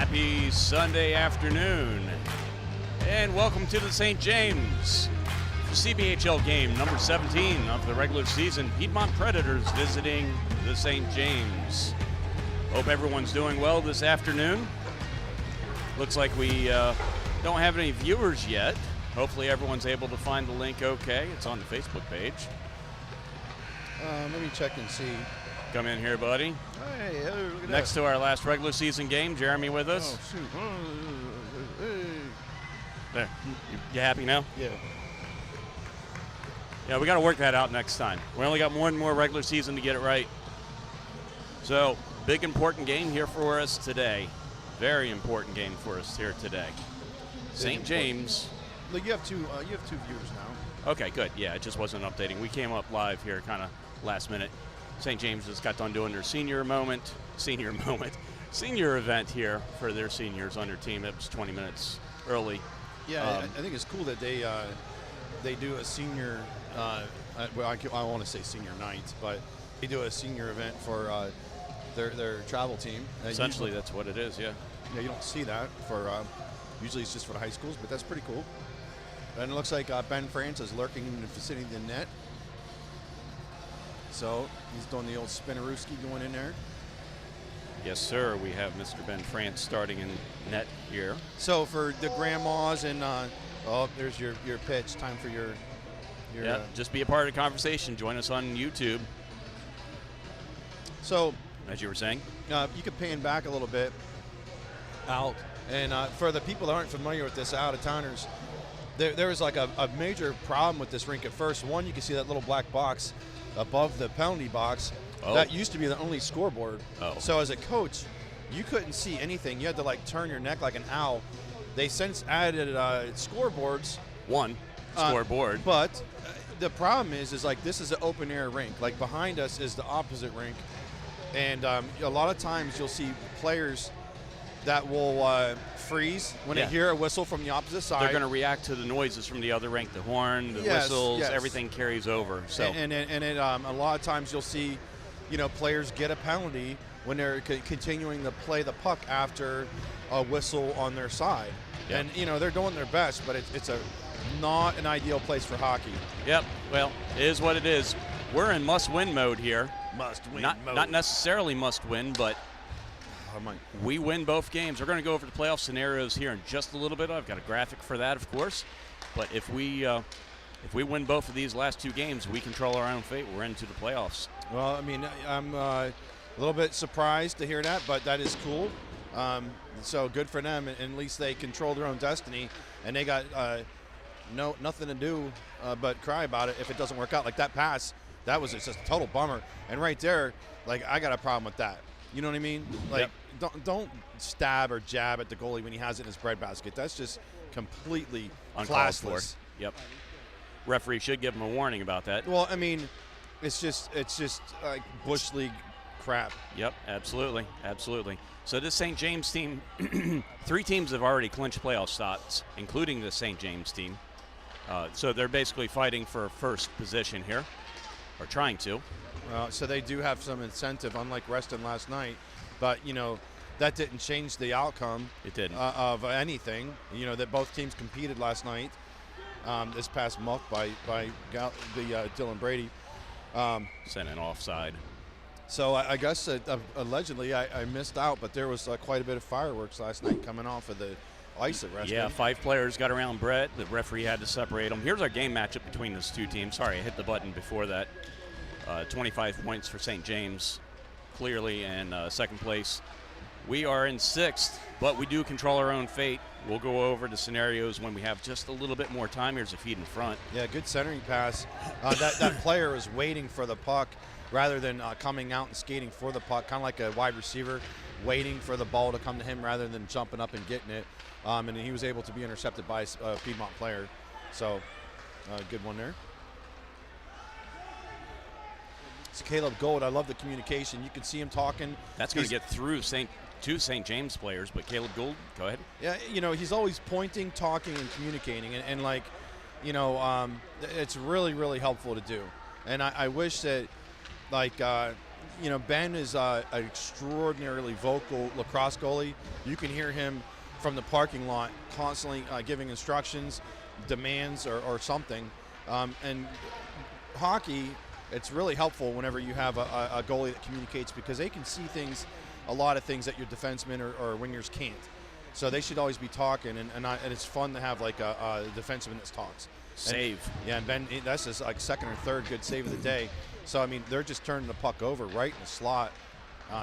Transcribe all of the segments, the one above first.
Happy Sunday afternoon, and welcome to the St. James CBHL game number 17 of the regular season. Piedmont Predators visiting the St. James. Hope everyone's doing well this afternoon. Looks like we don't have any viewers yet. Hopefully everyone's able to find the link okay. It's on the Facebook page. Let me check and see. Come in here, buddy. Hey, look at Next that. to our last regular season game, Jeremy with us. Oh, shoot. Hey. There. You happy now? Yeah. Yeah, we got to work that out next time. We only got one more regular season to get it right. So, big important game here for us today. Very important game for us here today. St. James. Look, you have two viewers now. Okay, good. Yeah, it just wasn't updating. We came up live here kind of last minute. St. James just got done doing their senior event here for their seniors on their team. It was 20 minutes early. Yeah, I think it's cool that they do a senior. Well, I want to say senior night, but they do a senior event for their travel team. Essentially, that's what it is. Yeah. Yeah, you don't see that for. Usually, it's just for the high schools, but that's pretty cool. And it looks like Ben France is lurking in the vicinity of the net. So he's doing the old spinnerooski going in there. Yes, sir. We have Mr. Ben France starting in net here. So for the grandmas and oh, there's your pitch. Time for your yeah. Just be a part of the conversation. Join us on YouTube. So as you were saying, you could pan back a little bit out, and for the people that aren't familiar with this, out of towners, there was like a major problem with this rink at first. One, you can see that little black box above the penalty box. Oh. That used to be the only scoreboard. Oh. So as a coach, you couldn't see anything. You had to like turn your neck like an owl. They since added scoreboards. One scoreboard. But the problem is like this is an open air rink. Like behind us is the opposite rink, and a lot of times you'll see players that will freeze when they hear a whistle from the opposite side. They're going to react to the noises from the other rink, the horn, the whistles, everything carries over. So and a lot of times you'll see, players get a penalty when they're continuing to play the puck after a whistle on their side. Yep. And they're doing their best, but it's not an ideal place for hockey. Yep. Well, it is what it is. We're in must-win mode here. Must-win mode. Not necessarily must-win, but we win both games. We're going to go over the playoff scenarios here in just a little bit. I've got a graphic for that, of course. But if we win both of these last two games, we control our own fate. We're into the playoffs. Well, I mean, I'm a little bit surprised to hear that, but that is cool. So good for them. And at least they control their own destiny, and they got nothing to do but cry about it if it doesn't work out. Like that pass, that was just a total bummer. And right there, like I got a problem with that. You know what I mean? Like, don't stab or jab at the goalie when he has it in his breadbasket. That's just completely classless. Yep. Referee should give him a warning about that. Well, I mean, it's just like Bush League crap. Yep, absolutely. So this St. James team, 3 teams have already clinched playoff spots, including the St. James team. So they're basically fighting for first position here, or trying to. So they do have some incentive, unlike Reston last night. But, that didn't change the outcome. It didn't. Of anything. That both teams competed last night. This past month by Dylan Brady. Sent an offside. So I guess allegedly I missed out, but there was quite a bit of fireworks last night coming off of the ice at Reston. Yeah, 5 players got around Brett. The referee had to separate them. Here's our game matchup between those two teams. Sorry, I hit the button before that. 25 points for St. James, clearly, and second place. We are in 6th, but we do control our own fate. We'll go over the scenarios when we have just a little bit more time. Here's a feed in front. Yeah, good centering pass. That player was waiting for the puck rather than coming out and skating for the puck, kind of like a wide receiver waiting for the ball to come to him rather than jumping up and getting it. And he was able to be intercepted by a Piedmont player. So, good one there. It's Caleb Gold. I love the communication. You can see him talking. That's going to get through two St. James players, but Caleb Gould, go ahead. Yeah, he's always pointing, talking, and communicating, and it's really, really helpful to do. And I wish that, Ben is an extraordinarily vocal lacrosse goalie. You can hear him from the parking lot constantly giving instructions, demands, or something. And hockey, it's really helpful whenever you have a goalie that communicates, because they can see a lot of things that your defensemen or wingers can't. So they should always be talking, and it's fun to have like a defenseman that talks. Save. And Ben, that's his like second or third good save of the day. So, I mean, they're just turning the puck over right in the slot.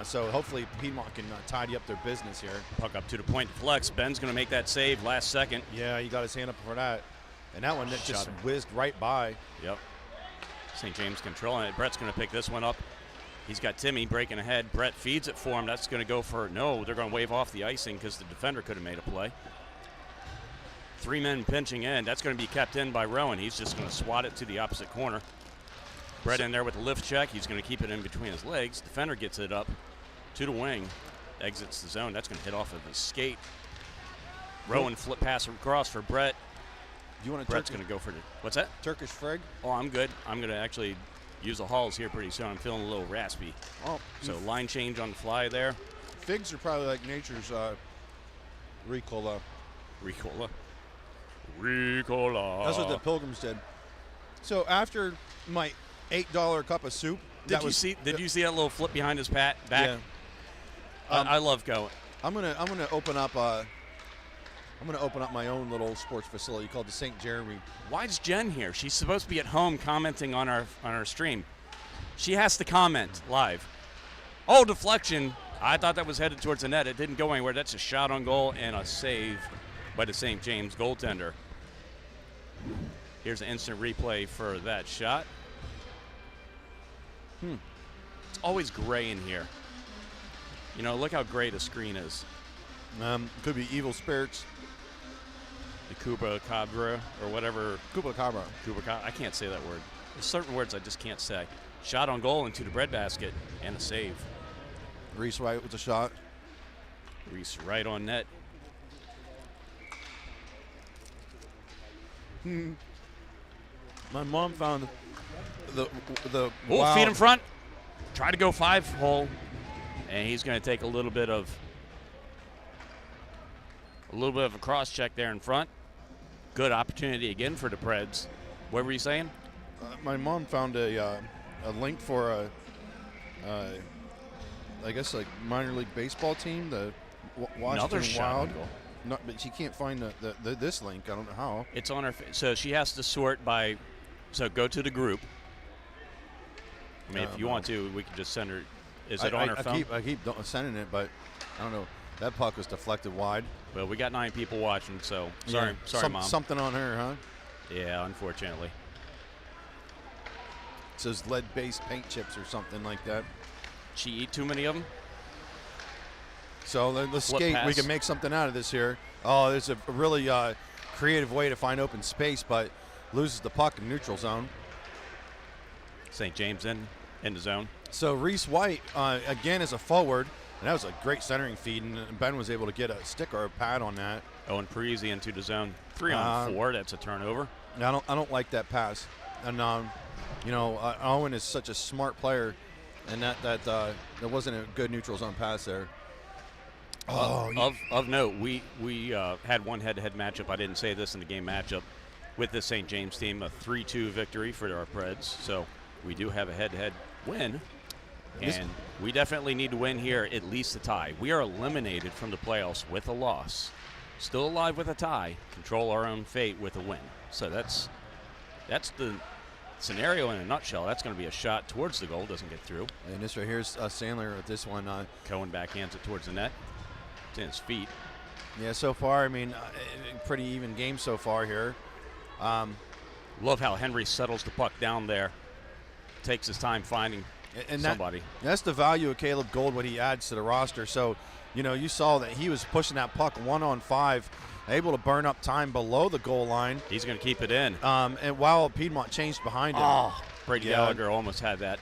So hopefully Piedmont can tidy up their business here. Puck up to the point flex. Ben's going to make that save last second. Yeah, he got his hand up for that. And that one that just whizzed right by. Yep. St. James controlling it. Brett's going to pick this one up. He's got Timmy breaking ahead. Brett feeds it for him. That's going to go for no. They're going to wave off the icing because the defender could have made a play. 3 men pinching in. That's going to be kept in by Rowan. He's just going to swat it to the opposite corner. Brett in there with the lift check. He's going to keep it in between his legs. Defender gets it up to the wing. Exits the zone. That's going to hit off of his skate. Rowan flip pass across for Brett. Do you want Brett's going to go for the, what's that? Turkish frig? Oh, I'm good. I'm going to actually use the halls here pretty soon. I'm feeling a little raspy. Oh, so line change on the fly there. Figs are probably like nature's Ricola. Ricola. Ricola. That's what the Pilgrims did. So after my $8 cup of soup, Did you see that little flip behind his back? Yeah. I love going. I'm gonna open up my own little sports facility called the St. Jeremy. Why is Jen here? She's supposed to be at home commenting on our stream. She has to comment live. Oh, deflection. I thought that was headed towards the net. It didn't go anywhere. That's a shot on goal and a save by the St. James goaltender. Here's an instant replay for that shot. It's always gray in here. You know, look how gray the screen is. Could be evil spirits. The Cuba Cabra or whatever. Cuba Cabra. I can't say that word. There's certain words I just can't say. Shot on goal into the breadbasket and a save. Reese White with a shot. Reese right on net. My mom found the feet in front. Try to go 5-hole, and he's going to take a little bit of a cross check there in front. Good opportunity again for the Preds. What were you saying? My mom found a link for I guess like minor league baseball team, the Washington Wild. No, but she can't find this link. I don't know how. It's on her. So she has to sort by. So go to the group. I mean, if you want to, we can just send her. Is it on her phone? I keep sending it, but I don't know. That puck was deflected wide. Well, we got 9 people watching, so sorry, Mom. Something on her, huh? Yeah, unfortunately. It says lead-based paint chips or something like that. She eat too many of them? So let's skate. We can make something out of this here. Oh, there's a really creative way to find open space, but loses the puck in neutral zone. St. James in the zone. So Reese White, again, is a forward, and that was a great centering feed, and Ben was able to get a stick or a pad on that. Owen Parisi into the zone. 3-on-4, that's a turnover. I don't like that pass. And, Owen is such a smart player, and that wasn't a good neutral zone pass there. Of note, we had one head-to-head matchup. I didn't say this in the game matchup with the St. James team, a 3-2 victory for our Preds. So we do have a head-to-head win, and we definitely need to win here, at least a tie. We are eliminated from the playoffs with a loss. Still alive with a tie, control our own fate with a win. So that's the scenario in a nutshell. That's going to be a shot towards the goal, doesn't get through. And this right here's Sandler with this one. Cohen backhands it towards the net. It's in his feet. Yeah, so far, I mean, pretty even game so far here. Love how Henry settles the puck down there. Takes his time finding somebody. That's the value of Caleb Gold, what he adds to the roster. So, you saw that he was pushing that puck 1-on-5, able to burn up time below the goal line. He's going to keep it in. And while Piedmont changed behind him. Oh, Brady Gallagher almost had that.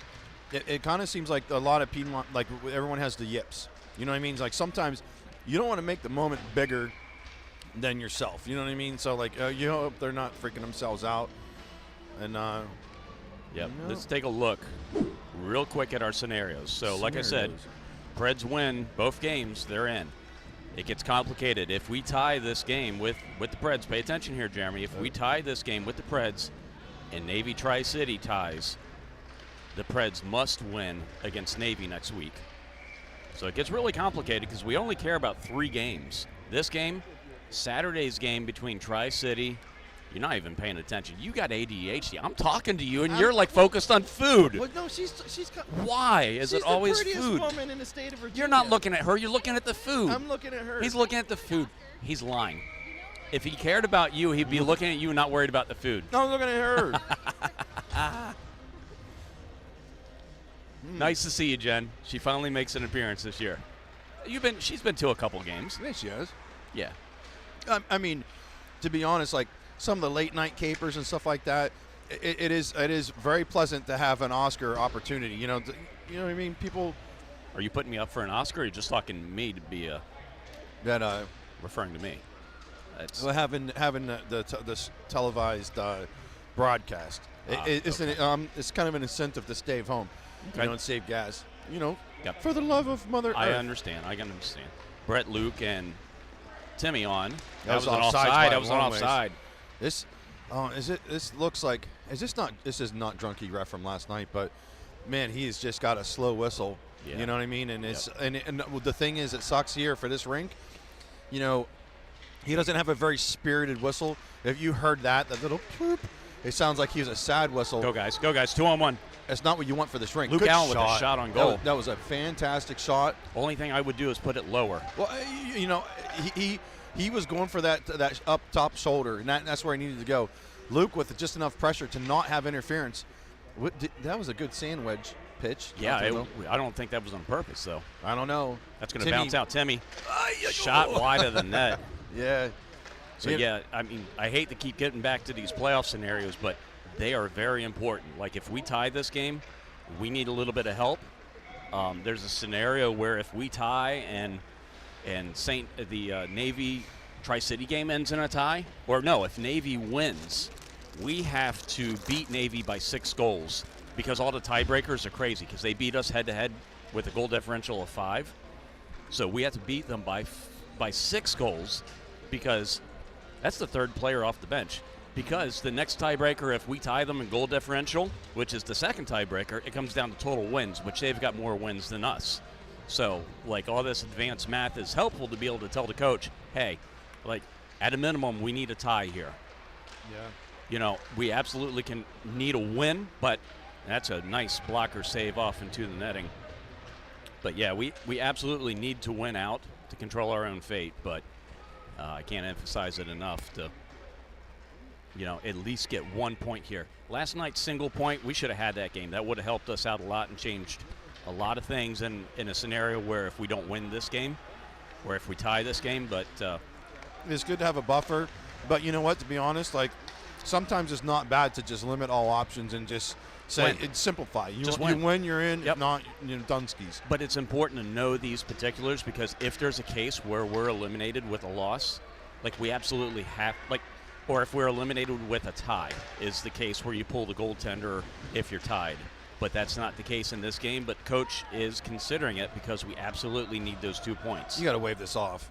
It kind of seems like a lot of Piedmont, like everyone has the yips. You know what I mean? It's like sometimes you don't want to make the moment bigger than yourself. You know what I mean? So, like, you hope they're not freaking themselves out. And, let's take a look. real quick at our scenarios. So, like I said, Preds win both games, they're in. It gets complicated. If we tie this game with the Preds, pay attention here, Jeremy. If we tie this game with the Preds and Navy Tri-City ties, the Preds must win against Navy next week. So it gets really complicated because we only care about 3 games. This game, Saturday's game between Tri-City. You're not even paying attention. You got ADHD. I'm talking to you, and you're like focused on food. Well, no, she's Why is it always food? She's the food? prettiest woman in the state of Virginia. You're not looking at her. You're looking at the food. I'm looking at her. He's looking at the food. He's lying. If he cared about you, he'd be looking at you and not worried about the food. No, I'm looking at her. Nice to see you, Jen. She finally makes an appearance this year. She's been to a couple games. Yeah, she has. Yeah. I mean, to be honest, like some of the late night capers and stuff like that, it is very pleasant to have an Oscar opportunity. You know what I mean? People. Are you putting me up for an Oscar? Or are you just talking me to be referring to me? That's having the televised broadcast. It's kind of an incentive to stay home, and save gas. Yep. For the love of Mother Earth. I understand. I can understand. Brett, Luke, and Timmy on. That was an offside offside. by That was an long ways. offside. This looks like this is not Drunky Ref from last night, but man, he's just got a slow whistle. Yeah. You know what I mean? And and the thing is, it sucks here for this rink. He doesn't have a very spirited whistle. If you heard that little poop, it sounds like he was a sad whistle. Go guys, 2-on-1. That's not what you want for this rink. Luke Good Allen shot. with a shot on goal. That was a fantastic shot. Only thing I would do is put it lower. Well, he was going for that up top shoulder, and that's where he needed to go. Luke with just enough pressure to not have interference. That was a good sandwich pitch. Yeah, I don't think that was on purpose, though. I don't know. That's going to bounce out. Timmy, shot wide of the net. Yeah. So, yeah, I mean, I hate to keep getting back to these playoff scenarios, but they are very important. Like, if we tie this game, we need a little bit of help. There's a scenario where if we tie and the Navy Tri-City game ends in a tie, or no, if Navy wins, we have to beat Navy by 6 goals because all the tiebreakers are crazy because they beat us head-to-head with a goal differential of 5. So we have to beat them by 6 goals because that's the 3rd player off the bench. Because the next tiebreaker, if we tie them in goal differential, which is the 2nd tiebreaker, it comes down to total wins, which they've got more wins than us. So, like, all this advanced math is helpful to be able to tell the coach, hey, like, at a minimum, we need a tie here. Yeah. We absolutely need a win, but that's a nice blocker save off into the netting. But, yeah, we absolutely need to win out to control our own fate, but I can't emphasize it enough to, at least get 1 point here. Last night's single point, we should have had that game. That would have helped us out a lot and changed a lot of things in a scenario where if we don't win this game or if we tie this game, but it's good to have a buffer. But you know what, to be honest, like sometimes it's not bad to just limit all options and just say simplify. You win, you're in. Yep. If not, Dunskies. But it's important to know these particulars because if there's a case where we're eliminated with a loss, like we absolutely have, or if we're eliminated with a tie is the case where you pull the goaltender if you're tied. But that's not the case in this game. But Coach is considering it because we absolutely need those 2 points. You got to wave this off,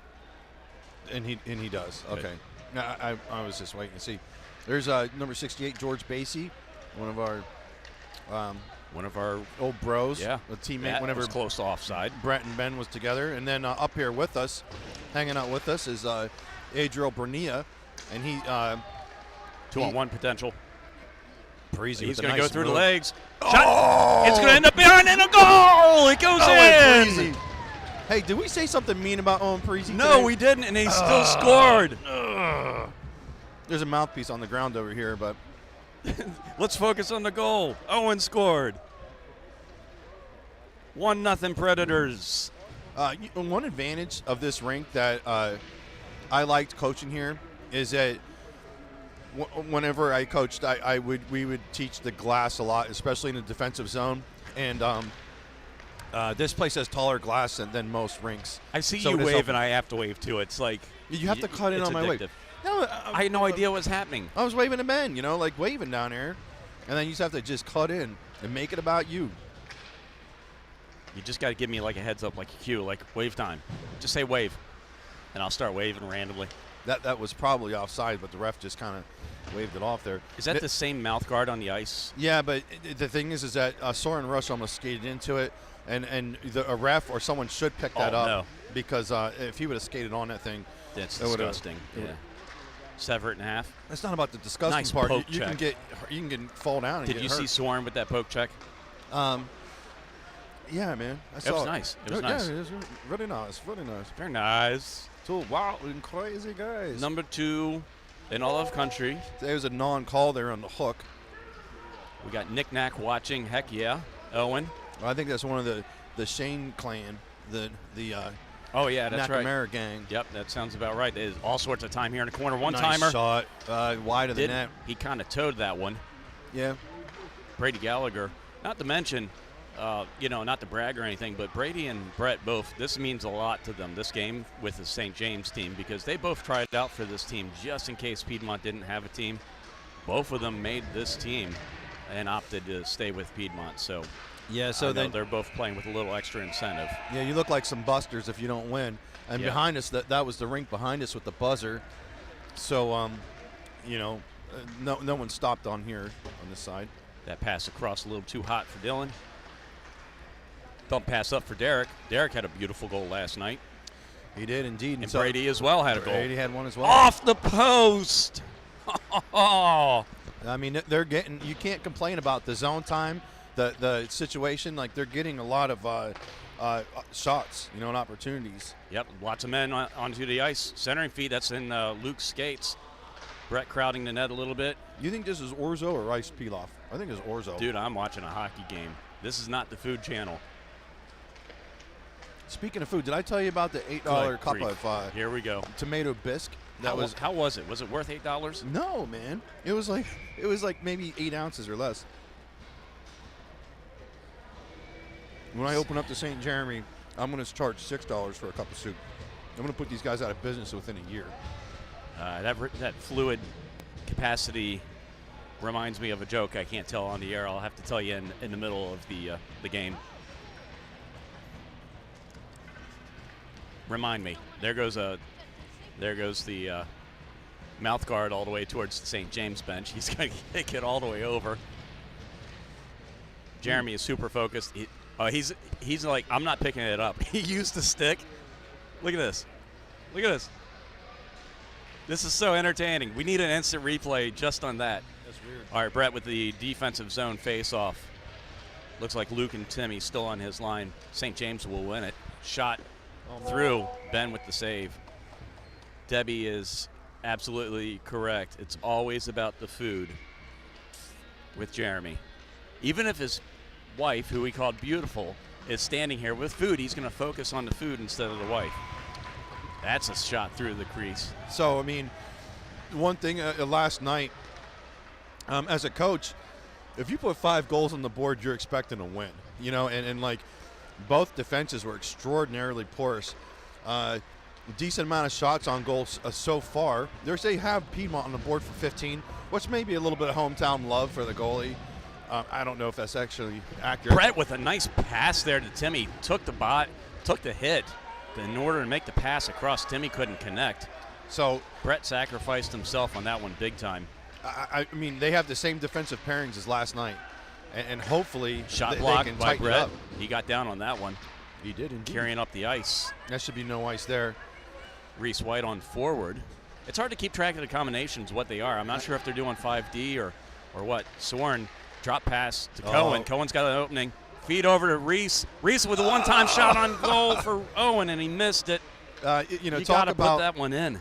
and he does. Good. Okay. Now, I was just waiting to see. There's number 68, George Basie, one of our old bros. Yeah, a teammate. That whenever was close to offside. Brett and Ben was together, and then up here with us, hanging out with us is Adriel Bernia, and he 2-on-1 potential. Parisi He's going to go through move. the legs. Shot. It's going to end up behind in a goal. It goes in. Parisi. Hey, did we say something mean about Owen Parisi No, today? we didn't, and he still scored. There's a mouthpiece on the ground over here, but Let's focus on the goal. Owen scored. 1-0 Predators. One advantage of this rink that I liked coaching here is that whenever I coached, we would teach the glass a lot, especially in the defensive zone. And this place has taller glass than most rinks. I see So you it is wave, helpful. and I have to wave too. It's like You have to cut in it's on my addictive. wave. No, I had no idea what was happening. I was waving to Ben, like waving down there, and then you just have to just cut in and make it about you. You just got to give me like a heads up, like a cue, like wave time. Just say wave, and I'll start waving randomly. That was probably offside, but the ref just kind of waved it off there. Is that the same mouth guard on the ice? Yeah, but the thing is that Soren Rush almost skated into it, and a ref or someone should pick that up no. because if he would have skated on that thing, That's that would've- disgusting. Yeah. Sever it in half. it's not about the disgusting Nice part. poke You can check. fall down and Did get you hurt. see Soren with that poke check? Yeah, man. I It saw was nice. It was yeah, nice. it was really nice. Really nice. Very nice. Two wild and crazy guys. Number 2 in all of country. There was a non-call there on the hook. We got Nick Nack watching. Heck yeah. Owen. I think that's one of the Shane clan, the Oh, yeah, that's right. Nakamura gang. Yep, that sounds about right. There's all sorts of time here in the corner. One Nice timer. shot, wide of the net. He kind of towed that one. Yeah. Brady Gallagher. Not to mention, not to brag or anything, but Brady and Brett both, this means a lot to them, this game with the St. James team, because they both tried out for this team just in case Piedmont didn't have a team. Both of them made this team and opted to stay with Piedmont. So, Yeah, so they're both playing with a little extra incentive. yeah, you look like some busters if you don't win. And Yeah. behind us, that was the rink behind us with the buzzer. So, no one stopped on here on this side. That pass across a little too hot for Dylan. Thump pass up for Derek. Derek had a beautiful goal last night. He did indeed. And Brady as well had a goal. Brady had one as well. Off the post. Oh. I mean, they're getting. You can't complain about the zone time, the situation. Like they're getting a lot of shots, and opportunities. Yep, lots of men onto the ice. Centering feed, that's in Luke's skates. Brett crowding the net a little bit. You think this is Orzo or Rice Pilaf? I think it's Orzo. Dude, I'm watching a hockey game. This is not the Food Channel. Speaking of food, did I tell you about the $8 cup grief. of Here we go. tomato bisque? How was it? Was it worth $8? No, man. It was like maybe 8 ounces or less. When I open up to St. Jeremy, I'm going to charge $6 for a cup of soup. I'm going to put these guys out of business within a year. That fluid capacity reminds me of a joke I can't tell on the air. I'll have to tell you in the middle of the game. Remind me. There goes the mouth guard all the way towards the St. James bench. He's going to kick it all the way over. Jeremy is super focused. He's like, I'm not picking it up. He used the stick. Look at this. Look at this. This is so entertaining. We need an instant replay just on that. That's weird. All right, Brett with the defensive zone face-off. Looks like Luke and Timmy still on his line. St. James will win it. Shot through. Ben with the save. Debbie is absolutely correct. It's always about the food with Jeremy. Even if his wife, who he called beautiful, is standing here with food, he's going to focus on the food instead of the wife. That's a shot through the crease. So, I mean, one thing last night, as a coach, if you put 5 goals on the board, you're expecting to win. And like both defenses were extraordinarily porous. Decent amount of shots on goals so far. They have Piedmont on the board for 15, which may be a little bit of hometown love for the goalie. I don't know if that's actually accurate. Brett with a nice pass there to Timmy. Took the hit in order to make the pass across. Timmy couldn't connect. So Brett sacrificed himself on that one big time. I mean, they have the same defensive pairings as last night, and hopefully Shot they blocked can by tighten it Brett. up. He got down on that one, He did indeed. carrying up the ice. That should be no ice there. Reese White on forward. It's hard to keep track of the combinations, what they are. I'm not sure if they're doing 5D or what. Soren, drop pass to Cohen. Cohen's got an opening. Feed over to Reese. Reese with a one-time shot on goal for Owen, and he missed it. You Talk got to about put that one in.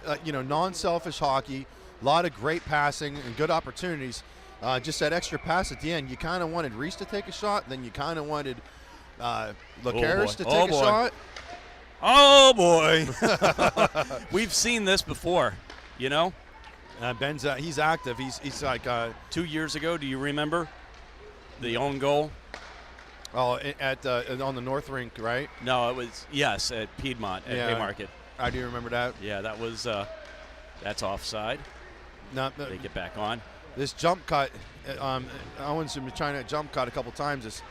Non-selfish hockey, a lot of great passing and good opportunities. Just that extra pass at the end. You kind of wanted Reese to take a shot, then you kind of wanted Lacaris to take a shot. Oh, boy. We've seen this before, Ben's he's active. He's like 2 years ago, do you remember? The own goal? at on the North Rink, right? No, it was, yes, at Piedmont, at Haymarket. I do remember that. Yeah, that was, that's offside. They get back on. This jump cut, Owen's been trying to jump cut a couple times.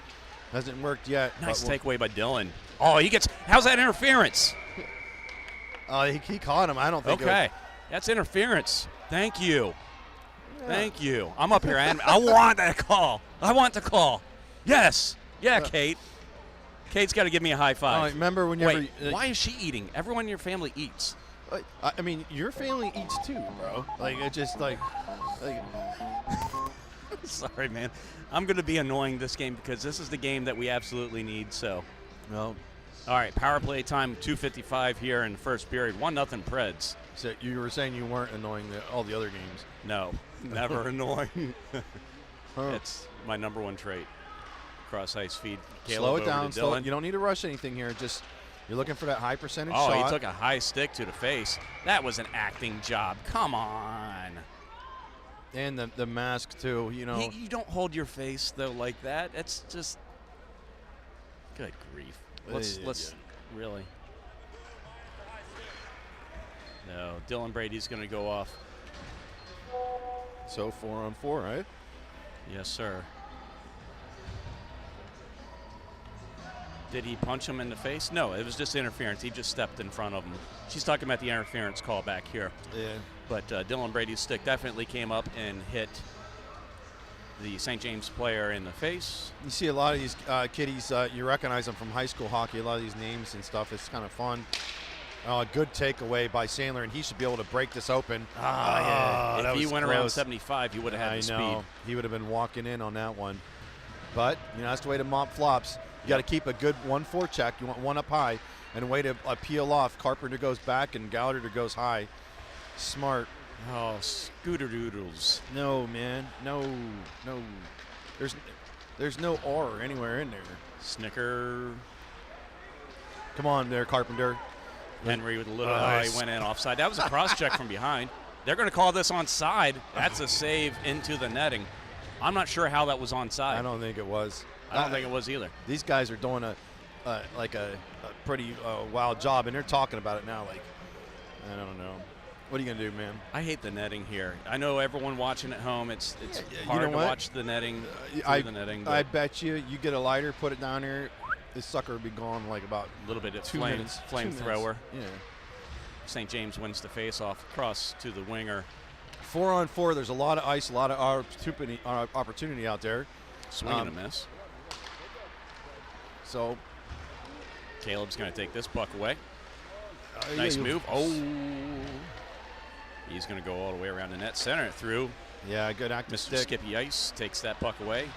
Hasn't worked yet. Nice but takeaway by Dylan. Oh, how's that interference? He caught him. I don't think. Okay, that's interference. Thank you. Yeah. Thank you. I'm up here, and I want that call. I want the call. Yes. Yeah, Kate. Kate's got to give me a high five. Remember when you Wait, why is she eating? Everyone in your family eats. I mean, your family eats too, bro. Like, it just like Sorry, man. I'm going to be annoying this game because this is the game that we absolutely need. So, no. All right, power play time, 2:55 here in the first period. 1-0 Preds. So you were saying you weren't annoying all the other games. No, never annoying. Huh. It's my number one trait. Cross ice feed. Slow Caleb it down. over to Dylan. You don't need to rush anything here. Just you're looking for that high percentage shot. shot. He took a high stick to the face. That was an acting job. Come on. And the mask too. You know. You don't hold your face though like that. It's just good grief. Let's really. No, Dylan Brady's going to go off. So 4-on-4, right? Yes, sir. Did he punch him in the face? No, it was just interference. He just stepped in front of him. She's talking about the interference call back here. Yeah. But Dylan Brady's stick definitely came up and hit the St. James player in the face. You see a lot of these kiddies, you recognize them from high school hockey, a lot of these names and stuff. It's kind of fun. Good takeaway by Sandler, and he should be able to break this open. Yeah. If he went around 75, he would have had the speed. He would have been walking in on that one. But, that's the way to mop flops. You got to keep a good 1-4 check. You want one up high and a way to peel off. Carpenter goes back and Gallagher goes high. Smart. Oh, scooter doodles. No, man. No. There's no R anywhere in there. Snicker. Come on there, Carpenter. Henry with a little high went in offside. That was a cross check from behind. They're going to call this onside. That's a save into the netting. I'm not sure how that was onside. I don't think it was. I don't think it was either. These guys are doing a pretty wild job, and they're talking about it now. Like, I don't know. What are you gonna do, man? I hate the netting here. I know everyone watching at home. It's hard to watch the netting. The netting. I bet you get a lighter, put it down here. This sucker would be gone like about a little bit of 2 minutes. Flamethrower. Yeah. St. James wins the face-off across to the winger. 4-on-4. There's a lot of ice, a lot of opportunity out there. Swing and a miss. So Caleb's going to take this puck away. Nice move. Oh. He's going to go all the way around the net, center it through. Yeah, good active Mr. stick. Skippy Ice takes that puck away.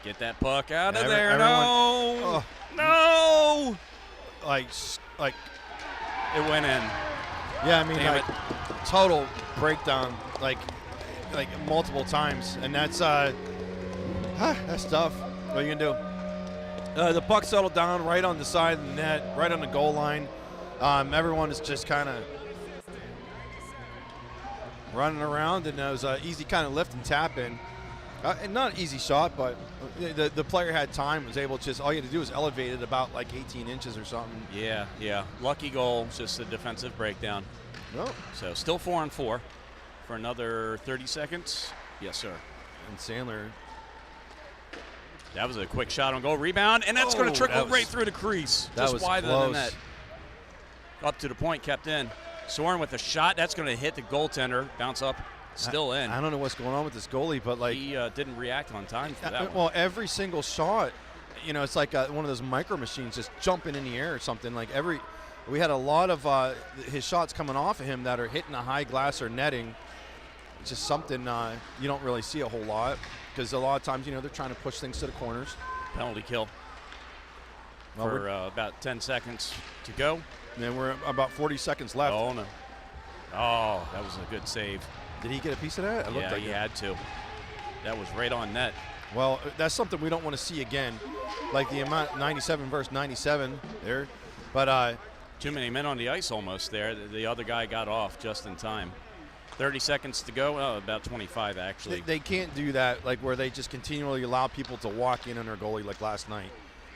Get that puck out of there. No. No. Like it went in. Yeah, I mean, Damn total breakdown, like multiple times, and that's tough. What are you gonna do? The puck settled down right on the side of the net, right on the goal line. Everyone is just kind of running around, and it was an easy kind of lift and tap in. And not an easy shot, but the player had time, was able to just, all you had to do was elevate it about like 18 inches or something. Yeah. Lucky goal, just a defensive breakdown. No. So still 4-on-4 for another 30 seconds. Yes, sir. And Sandler. That was a quick shot on goal. Rebound, and that's going to trickle right through the crease. Just wider than that. Up to the point, kept in. Soren with a shot. That's going to hit the goaltender. Bounce up. Still in. I don't know what's going on with this goalie, but like he didn't react on time for that one. Well, every single shot, it's like one of those micro machines just jumping in the air or something. Like we had a lot of his shots coming off of him that are hitting a high glass or netting. It's just something you don't really see a whole lot because a lot of times they're trying to push things to the corners. Penalty kill for about 10 seconds to go. And then we're about 40 seconds left. Oh no! Oh, that was a good save. Did he get a piece of that? Yeah, he had to. That was right on net. Well, that's something we don't want to see again. Like the amount 97 versus 97 there. But too many men on the ice almost there. The other guy got off just in time. 30 seconds to go. Oh, about 25 actually. They can't do that like where they just continually allow people to walk in on their goalie like last night.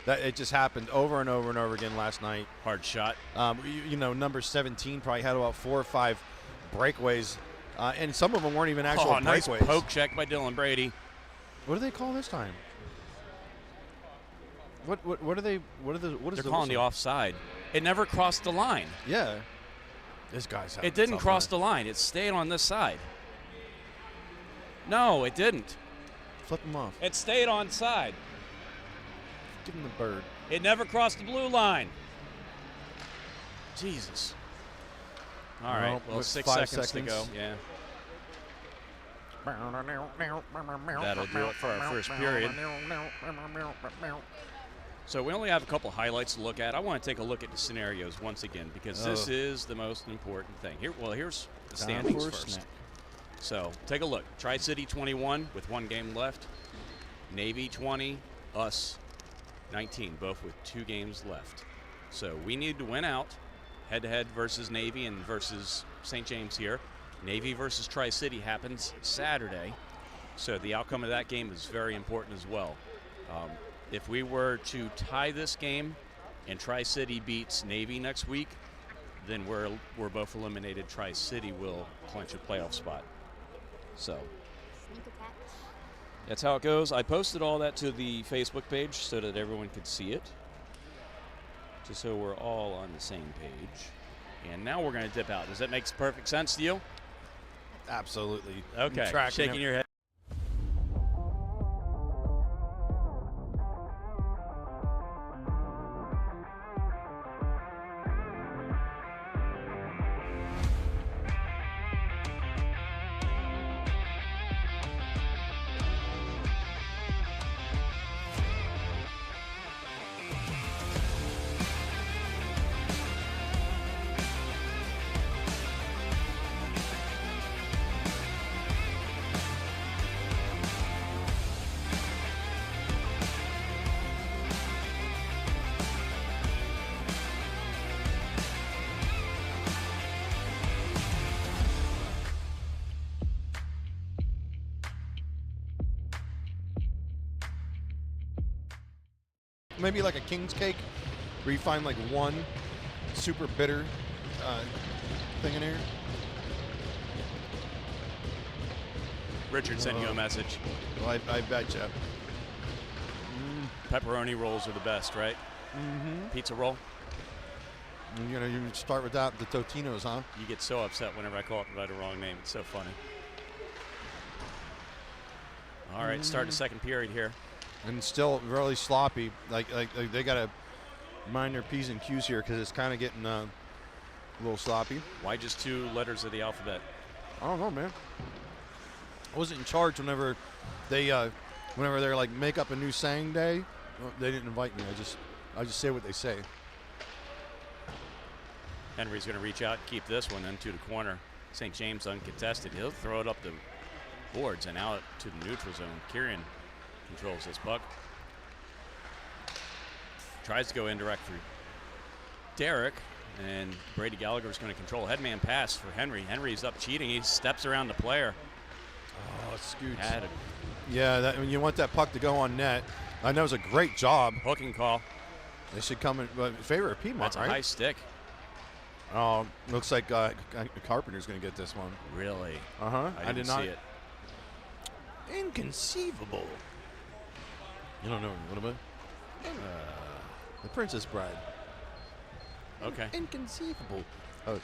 That it just happened over and over and over again last night. Hard shot. Number 17 probably had about 4 or 5 breakaways. And some of them weren't even actual breakaways. Nice poke check by Dylan Brady. What do they call this time? What are they? What is They're calling the offside. It never crossed the line. Yeah. This guy's. It didn't cross the line. It stayed on this side. No, it didn't. Flip him off. It stayed on side. Give him the bird. It never crossed the blue line. Jesus. All right. Well, with 6 5 seconds to go. Yeah. That'll do it for our first period. So we only have a couple highlights to look at. I want to take a look at the scenarios once again because this is the most important thing. Here's the standings first. So take a look. Tri-City 21 with 1 game left. Navy 20, us 19, both with 2 games left. So we need to win out head-to-head versus Navy and versus St. James here. Navy versus Tri-City happens Saturday. So the outcome of that game is very important as well. If we were to tie this game and Tri-City beats Navy next week, then we're both eliminated. Tri-City will clinch a playoff spot. So that's how it goes. I posted all that to the Facebook page so that everyone could see it, just so we're all on the same page. And now we're going to dip out. Does that make perfect sense to you? Absolutely. Okay. Shaking your head. Maybe like a king's cake, where you find like one super bitter thing in here. Richard sent you a message. Well, I bet you. Pepperoni rolls are the best, right? Mm-hmm. Pizza roll. You know, you start with that, the Totinos, huh? You get so upset whenever I call it by the wrong name. It's so funny. All right, start the second period here. And still really sloppy. Like they got to mind their P's and Q's here because it's kind of getting a little sloppy. Why just 2 letters of the alphabet? I don't know, man. I wasn't in charge whenever they're like make up a new saying day. Well, they didn't invite me. I just say what they say. Henry's going to reach out, keep this one into the corner. St. James uncontested. He'll throw it up the boards and out to the neutral zone. Kieran controls this puck. Tries to go indirect for Derek, and Brady Gallagher is going to control. Headman pass for Henry. Henry's up cheating. He steps around the player. Oh, scoots. Yeah, you want that puck to go on net. I know it was a great job. Hooking call. They should come in favor of Piedmont, That's right? a high stick. Oh, looks like Carpenter's going to get this one. Really? Uh-huh. I did not see it. Inconceivable. You don't know what about? The Princess Bride. Okay. Inconceivable. Oh,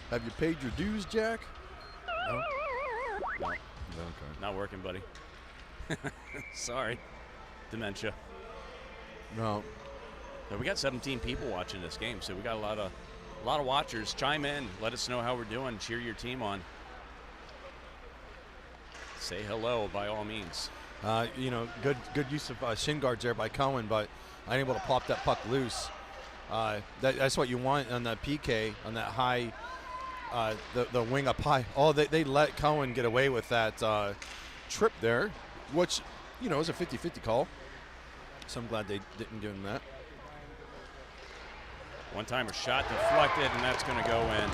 have you paid your dues, Jack? No. No. Okay. Not working, buddy. Sorry. Dementia. No. Now, we got 17 people watching this game, so we got a lot of watchers. Chime in. Let us know how we're doing. Cheer your team on. Say hello by all means. Good use of shin guards there by Cohen, but unable to pop that puck loose. That's what you want on the PK, on that high, the wing up high. Oh, they let Cohen get away with that trip there, which, is a 50-50 call. So I'm glad they didn't give him that. One-timer shot deflected, and that's going to go in.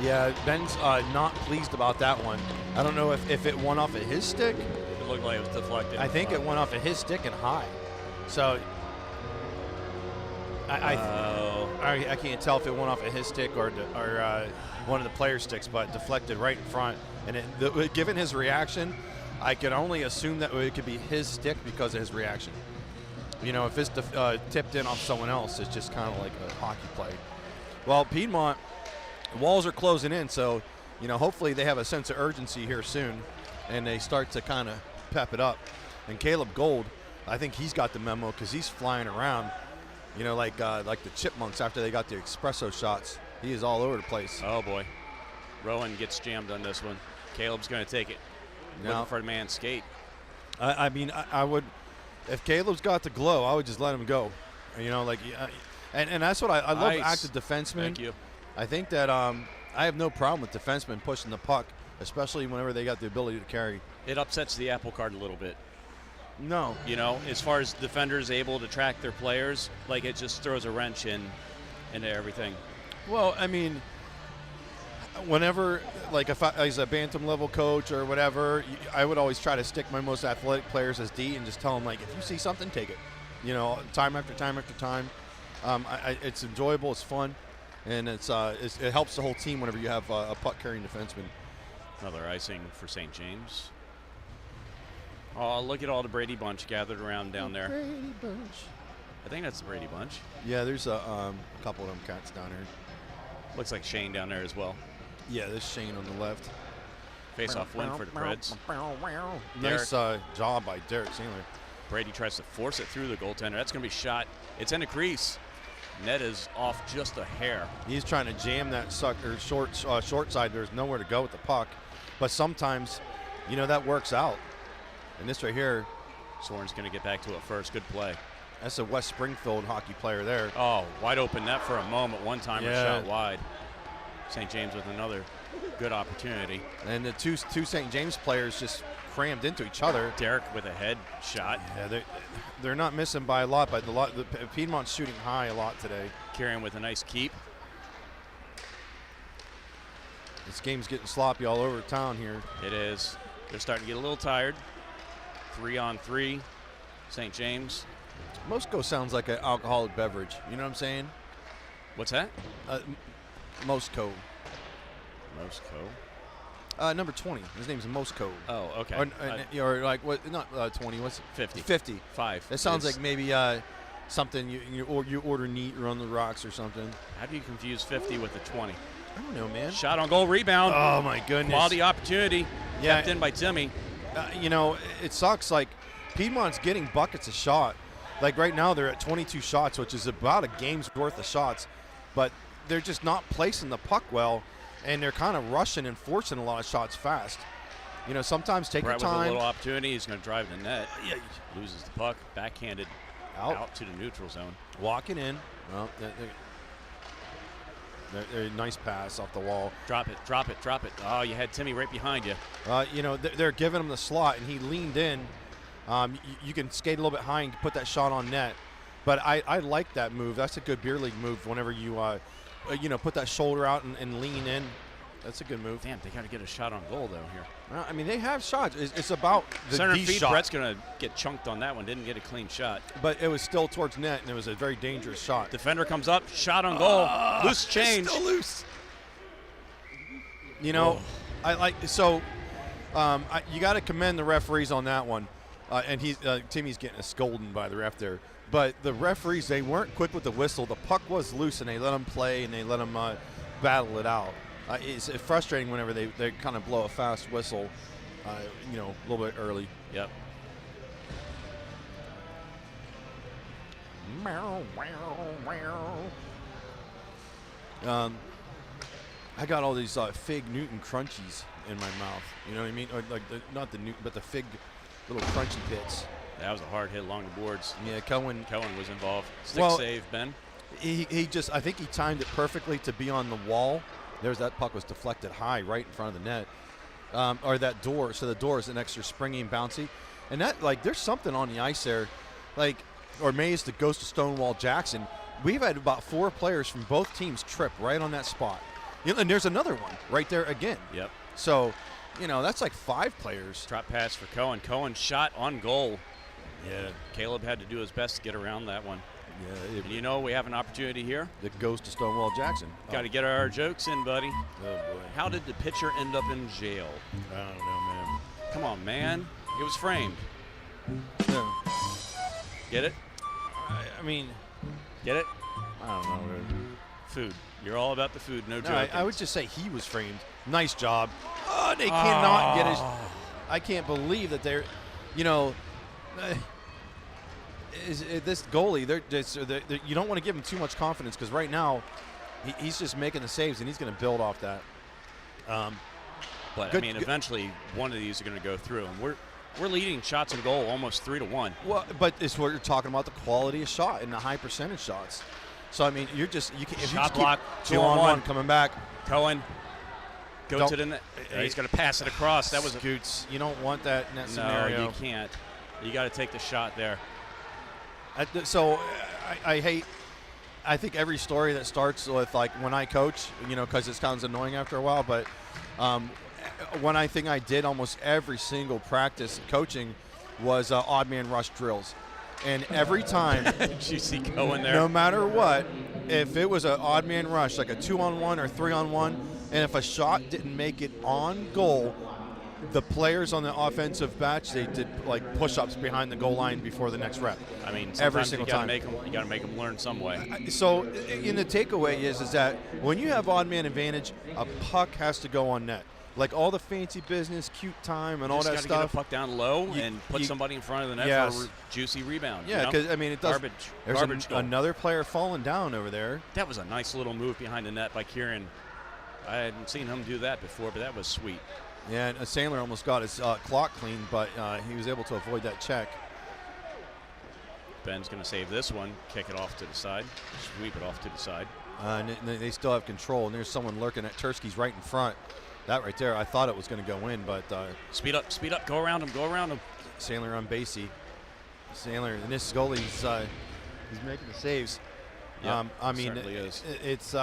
Yeah, Ben's not pleased about that one. I don't know if it went off of his stick. It looked like it was deflected. I think it went off of his stick and high. So I can't tell if it went off of his stick or one of the player's sticks, but deflected right in front. And given his reaction, I could only assume that it could be his stick because of his reaction. You know, if it's tipped in off someone else, it's just kind of like a hockey play. Well, Piedmont, walls are closing in, so, you know, hopefully they have a sense of urgency here soon, and they start to kind of pep it up. And Caleb Gold, I think he's got the memo because he's flying around, you know, like the Chipmunks after they got the espresso shots. He is all over the place. Oh, boy. Rowan gets jammed on this one. Caleb's going to take it. Looking for a man skate. I mean, I would, if Caleb's got the glow, I would just let him go. You know, like, and that's what I love active defensemen. Thank you. I think that I have no problem with defensemen pushing the puck, especially whenever they got the ability to carry. It upsets the apple cart a little bit. No. You know, as far as defenders able to track their players, like it just throws a wrench into everything. Well, I mean, whenever, like if I was a bantam level coach or whatever, I would always try to stick my most athletic players as D and just tell them, like, if you see something, take it. You know, time after time after time. It's enjoyable, it's fun, and it helps the whole team whenever you have a puck-carrying defenseman. Another icing for St. James. Oh, look at all the Brady bunch gathered around down there. Brady bunch. I think that's the Brady bunch. Yeah, there's a couple of them cats down here. Looks like Shane down there as well. Yeah, there's Shane on the left. Face-off win for the Preds. Nice job by Derek Sandler. Brady tries to force it through the goaltender. That's going to be shot. It's in the crease. Net is off just a hair. He's trying to jam that sucker short side. There's nowhere to go with the puck. But sometimes, you know, that works out. And this right here. Soren's going to get back to it first. Good play. That's a West Springfield hockey player there. Oh, wide open net for a moment. One-timer Yeah. shot wide. St. James with another good opportunity. And the two St. James players just crammed into each other. Derek with a head shot. Yeah, they're not missing by a lot, but the Piedmont's shooting high a lot today. Carrying with a nice keep. This game's getting sloppy all over town here. It is. They're starting to get a little tired. 3-on-3. St. James. Moscow sounds like an alcoholic beverage. You know what I'm saying? What's that? Moscow. Moscow. Number 20. His name's Moscow. Oh, okay. Or like what? Not 20. What's it? 50. 50. 5. That sounds like maybe something you order neat or on the rocks or something. How do you confuse 50 with a 20? I don't know, man. Shot on goal, rebound. Oh my goodness. Quality opportunity. Yeah. Kept in by Timmy. You know, it sucks. Like Piedmont's getting buckets a shot. Like right now they're at 22 shots, which is about a game's worth of shots, but they're just not placing the puck well, and they're kind of rushing and forcing a lot of shots fast. You know, sometimes take Brett your time. with a little opportunity. He's going to drive the net. Loses the puck. Backhanded out to the neutral zone. Walking in. Well, they're nice pass off the wall. Drop it, drop it, drop it. Oh, you had Timmy right behind you. You know, they're giving him the slot, and he leaned in. You can skate a little bit high and put that shot on net. But I like that move. That's a good beer league move whenever you, put that shoulder out and lean in. That's a good move. Damn, they got to get a shot on goal, though, here. Well, I mean, they have shots. It's about the Center D feed, shot. Brett's going to get chunked on that one. Didn't get a clean shot. But it was still towards net, and it was a very dangerous shot. Defender comes up, shot on goal. Loose change. Still loose. You know, you got to commend the referees on that one. And Timmy's getting a scolding by the ref there. But the referees, they weren't quick with the whistle. The puck was loose, and they let them play, and they let them battle it out. It's frustrating whenever they kind of blow a fast whistle, a little bit early. Yep. I got all these Fig Newton crunchies in my mouth. You know what I mean? Or like not the Newton, but the Fig little crunchy bits. That was a hard hit along the boards. Yeah, Cohen was involved. Stick save, Ben. He just, I think he timed it perfectly to be on the wall. That puck was deflected high right in front of the net. Or that door. So the door is an extra springy and bouncy. And that, like, there's something on the ice there. Like, or Mays that goes to Stonewall Jackson. We've had about 4 players from both teams trip right on that spot. And there's another one right there again. Yep. So, that's like 5 players. Drop pass for Cohen. Cohen shot on goal. Yeah. Caleb had to do his best to get around that one. Yeah. And we have an opportunity here. That goes to Stonewall Jackson. Got to get our jokes in, buddy. Oh, boy. How did the pitcher end up in jail? I don't know, man. Come on, man. It was framed. Yeah. Get it? I mean, Get it? I don't know. Food. You're all about the food, no No, joking. I would just say he was framed. Nice job. Oh, they cannot get his. I can't believe that they're, you know, this goalie. They're you don't want to give him too much confidence because right now, he's just making the saves and he's going to build off that. But Good- I mean, eventually one of these are going to go through, and we're leading shots and goal almost 3-1. Well, but it's what you're talking about, the quality of shot and the high percentage shots. So I mean, you can if you Shot just block, keep 2-on-1 coming back. Cohen, go Don't- to the net. He's going to pass it across. That was a Scoots. You don't want that in that no. scenario. You can't. You got to take the shot there. So I hate. I think every story that starts with like when I coach, you know, because it sounds annoying after a while, but one thing I did almost every single practice coaching was odd man rush drills, and every time, Did you see Cohen there? no matter what, if it was an odd man rush, like a 2-on-1 or 3-on-1, and if a shot didn't make it on goal, the players on the offensive batch, they did like push-ups behind the goal line before the next rep. I mean, every sometimes single you gotta time. you got to make them learn some way. So, in the takeaway is that when you have odd man advantage, a puck has to go on net. Like all the fancy business, cute time, and all Just that gotta stuff. get a puck down low You- and put you- somebody in front of the net Yes. for a juicy rebound. Yeah, you know? because I mean, it does. Garbage. There's Garbage goal. another player falling down over there. That was a nice little move behind the net by Kieran. I hadn't seen him do that before, but that was sweet. Yeah, and Sandler almost got his clock clean, but he was able to avoid that check. Ben's going to save this one, kick it off to the side, sweep it off to the side. And they still have control, and there's someone lurking at Tursky's right in front. That right there, I thought it was going to go in, but Speed up, go around him. Sandler on basey. Sandler, and this goalie, he's making the saves. Yeah, I mean, certainly is. It's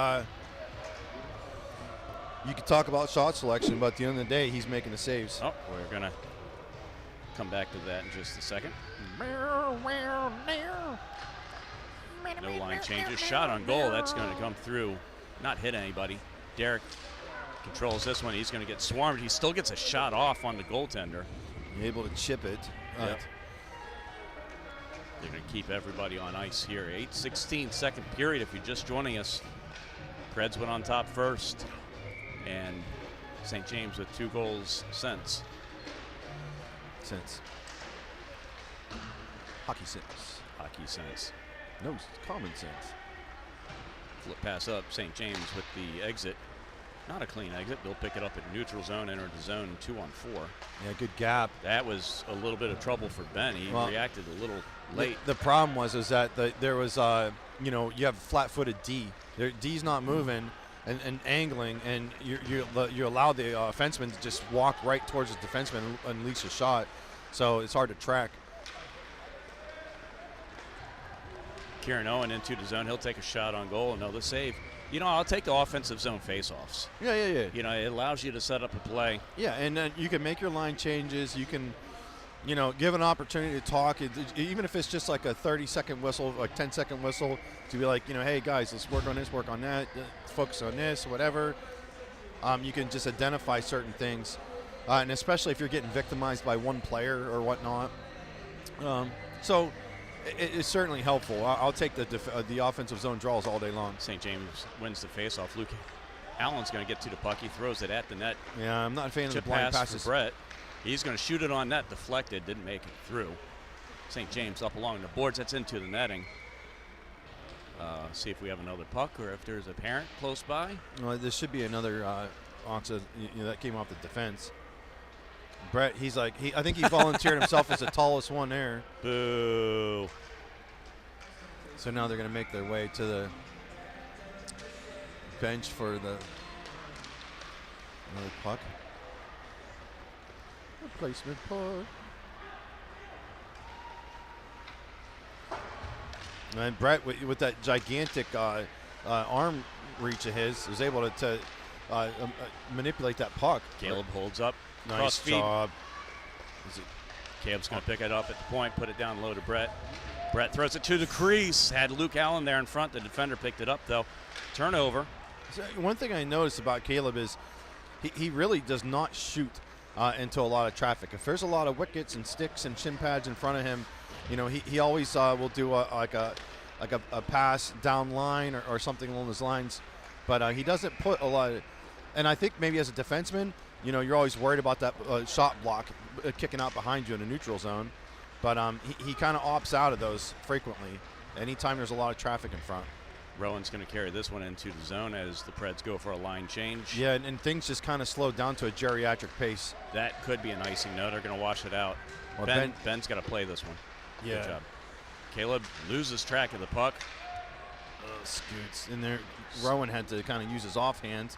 you could talk about shot selection, but at the end of the day, he's making the saves. Oh, we're going to come back to that in just a second. No line changes. Shot on goal. That's going to come through. Not hit anybody. Derek controls this one. He's going to get swarmed. He still gets a shot off on the goaltender. Able to chip it. Yep. They're going to keep everybody on ice here. 8:16 second period if you're just joining us. Preds went on top first. And St. James with 2 goals since. Sense. Hockey sense. Hockey since. No common sense. Flip pass up. St. James with the exit. Not a clean exit. They'll pick it up at neutral zone, enter the zone 2-on-4. Yeah, good gap. That was a little bit of trouble for Ben. He reacted a little late. The problem was that there was, you know, you have flat-footed D. D's not moving and angling, and you allow the offenseman to just walk right towards the defenseman and unleash a shot. So it's hard to track. Kieran Owen into the zone. He'll take a shot on goal. Another save. You know, I'll take the offensive zone faceoffs. Yeah. You know, it allows you to set up a play. Yeah, and then you can make your line changes. You can, you know, give an opportunity to talk. Even if it's just like a 30-second whistle, like 10-second whistle, to be like, you know, hey, guys, let's work on this, work on that, focus on this, whatever. You can just identify certain things. And especially if you're getting victimized by one player or whatnot. So it's certainly helpful. I'll take the offensive zone draws all day long. St. James wins the faceoff. Luke Allen's going to get to the puck. He throws it at the net. Yeah, I'm not a fan of the Chip blind pass passes. for Brett. He's going to shoot it on net. Deflected. Didn't make it through. St. James up along the boards. That's into the netting. See if we have another puck or if there's a parent close by. Well, there should be another Oxa, that came off the defense. Brett, he's like, I think he volunteered himself as the tallest one there. Boo. So now they're going to make their way to the bench for another puck. Replacement puck. And Brett, with that gigantic arm reach of his, was able to manipulate that puck. Caleb holds up. Nice Cross feed. job. Caleb's going to pick it up at the point, put it down low to Brett. Brett throws it to the crease. Had Luke Allen there in front. The defender picked it up, though. Turnover. So one thing I noticed about Caleb is he really does not shoot into a lot of traffic. If there's a lot of wickets and sticks and shin pads in front of him, he always will do like a pass down line or something along those lines, but he doesn't put a lot of. And I think maybe as a defenseman, you're always worried about that shot block kicking out behind you in a neutral zone, but he kind of opts out of those frequently. Anytime there's a lot of traffic in front. Rowan's going to carry this one into the zone as the Preds go for a line change. Yeah, and things just kind of slowed down to a geriatric pace. That could be an icing. No, they're going to wash it out. Well, Ben's got to play this one. Yeah. Good job. Caleb loses track of the puck. Scoots in there. Rowan had to kind of use his offhand.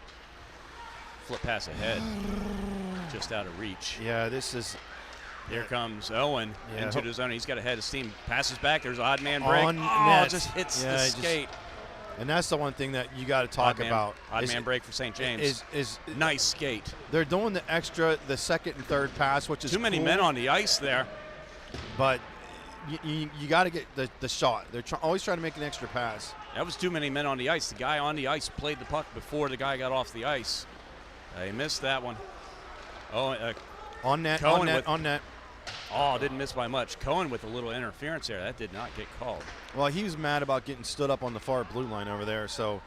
Flip pass ahead. Just out of reach. Yeah, this is. Here comes Owen into the zone. He's got a head of steam. Passes back. There's an odd man break. On net. Just hits the skate. And that's the one thing that you got to talk about. Odd man break for St. James. Is nice skate. They're doing the second and third pass, which is too many cool, men on the ice there. But you got to get the shot. They're always trying to make an extra pass. That was too many men on the ice. The guy on the ice played the puck before the guy got off the ice. He missed that one. On net. Oh, didn't miss by much. Cohen with a little interference there. That did not get called. Well, he was mad about getting stood up on the far blue line over there, so